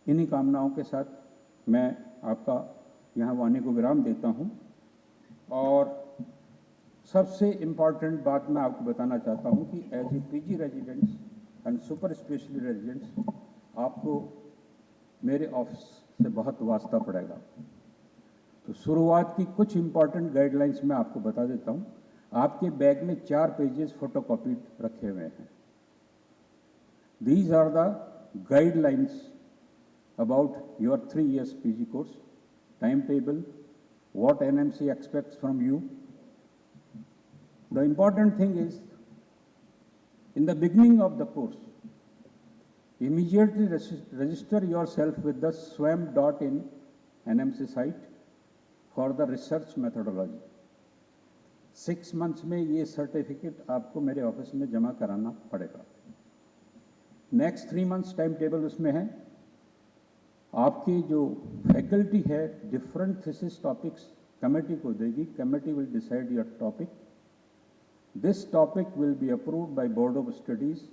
इन्हीं कामनाओं के साथ मैं आपका यहाँ वाणी को विराम देता हूँ. और सबसे इम्पॉर्टेंट बात मैं आपको बताना चाहता हूँ कि as a PG residents and super speciality residents आपको मेरे ऑफिस से बहुत वास्ता पड़ेगा. तो शुरुआत की कुछ इम्पॉर्टेंट गाइडलाइंस मैं आपको बता देता हूँ. आपके बैग में 4 पेजेस फोटोकॉपी रखे हुए हैं. These are the guidelines about your 3 years PG course, timetable, what NMC expects from you. The important thing is, in the beginning of the course, immediately register yourself with the swam.in NMC site for the research methodology. 6 months में ये certificate आपको मेरे office में जमा कराना पड़ेगा. Next 3 months time table उसमें है. आपकी जो फैकल्टी है डिफरेंट थीसिस टॉपिक्स कमेटी को देगी. Committee will decide your topic. This topic will be approved by board of studies,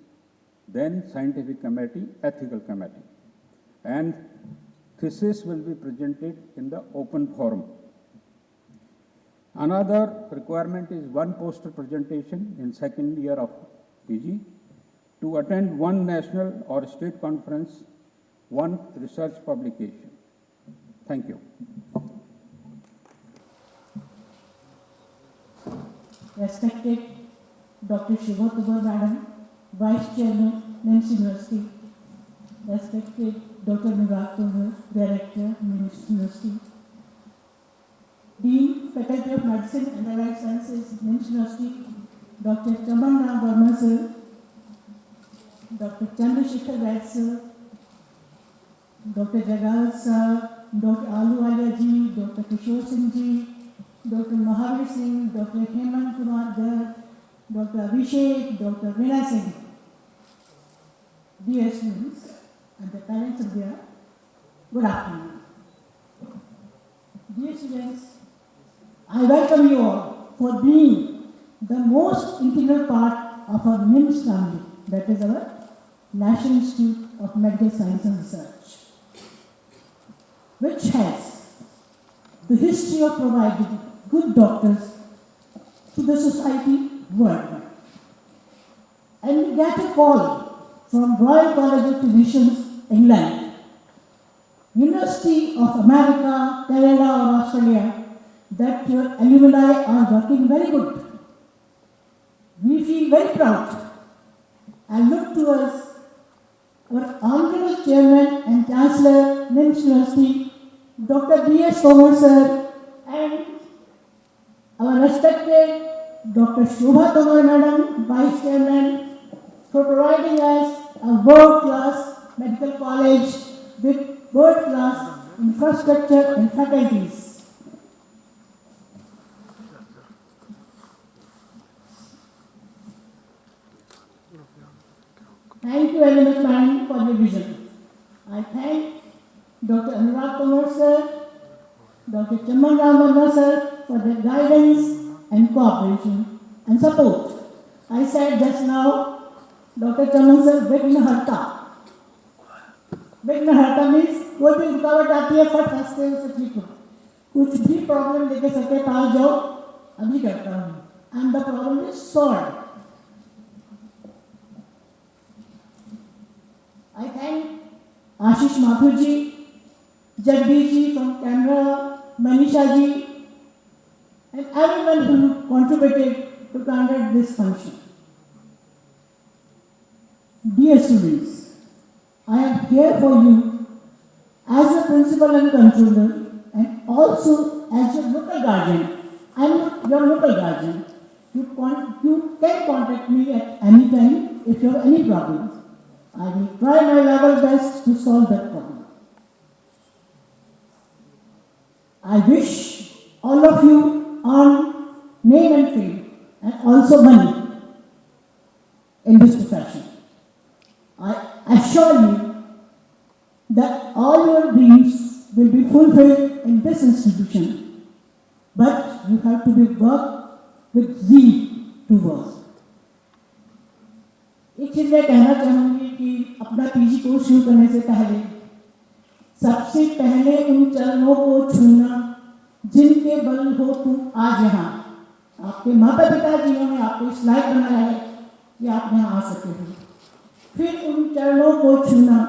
then scientific committee, ethical committee, and thesis will be presented in the open forum. Another requirement is 1 poster presentation in second year of PG, to attend 1 national or state conference one research publication. Thank you. Respected Dr. Shobha Tuggar Madam, Vice Chairman, NIMS University. Respected Dr. Anurag Tuggar, Director, NIMS University. Dean, Faculty of Medicine and Allied Sciences, NIMS University. Dr. Chaman Ram Verma sir, Dr. Chandrasekhar Vaid sir, Dr. Jagawat sir, Dr. Ahluwalia ji, Dr. Kishore Singh ji, Dr. Mahavir Singh, Dr. Hemant Kumar Garg, Dr. Abhishek, Dr. Vinay Singh, dear students and the parents of their good afternoon. Dear students, I welcome you all for being the most integral part of our NIMS family, that is our National Institute of Medical Science and Research, which has the history of providing good doctors to the society worldwide. And we get a call from Royal College of Physicians, England, University of America, Canada or Australia, that your alumni are working very good. We feel very proud and look towards our Honorable Chairman and Chancellor, NIMS University, Dr. B.S. Komar sir, and our respected Dr. Shobha Tuggar Madam, Vice Chairman, for providing us a world-class medical college with world-class infrastructure and faculties. Thank you very much, madam, for your vision. I thank Dr. Anurag Kumar sir, Dr. Chaman Ram Verma sir for their guidance and cooperation and support. I said just now, Dr. Chaman sir, Vignaharta. Vignaharta means कोई भी रुकावट आती है फट हंसते हैं उसे ठीक हो. कुछ भी प्रॉब्लम लेके सबके पास जाओ, अभी करता हूँ. And the problem is solved. I thank Ashish Mathur ji, Jagdish ji from Canada, Manisha ji, and everyone who contributed to conduct this function. Dear students, I am here for you as a principal and controller and also as your local guardian. I am your local guardian. You can contact me at any time if you have any problems. I will try my level best to solve that problem. I wish all of you earn name and fame and also money in this profession. I assure you that all your dreams will be fulfilled in this institution, but you have to be work with zeal to work. एक चीज मैं कहना चाहूंगी कि अपना PG course शुरू करने से पहले सबसे पहले उन चरणों को छूना जिनके बल हो तुम आज यहाँ. आपके माता पिता जिन्होंने आपको इस लायक बनाया है कि आप यहाँ आ सके हो. फिर उन चरणों को छूना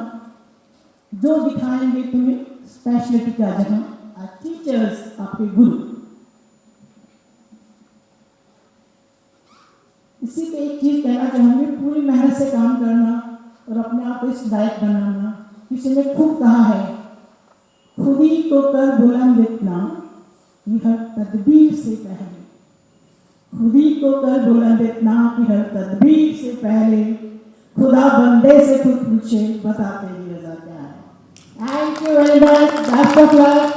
जो दिखाएंगे तुम्हें स्पेशलिटी का जहाँ, टीचर्स आपके गुरु. इसी पे एक चीज कहना चाहूंगी, पूरी मेहनत से काम करना और अपने आप को इस लायक बनाना. किसी ने खूब कहा है, खुद ही को कर बुलंद इतना, यह तदबीर से पहले. खुद ही को कर बुलंद इतना, यह तदबीर से पहले. खुदा बंदे से खुद पूछे, बताते ही रजा क्या है. Thank you very much. Best of luck.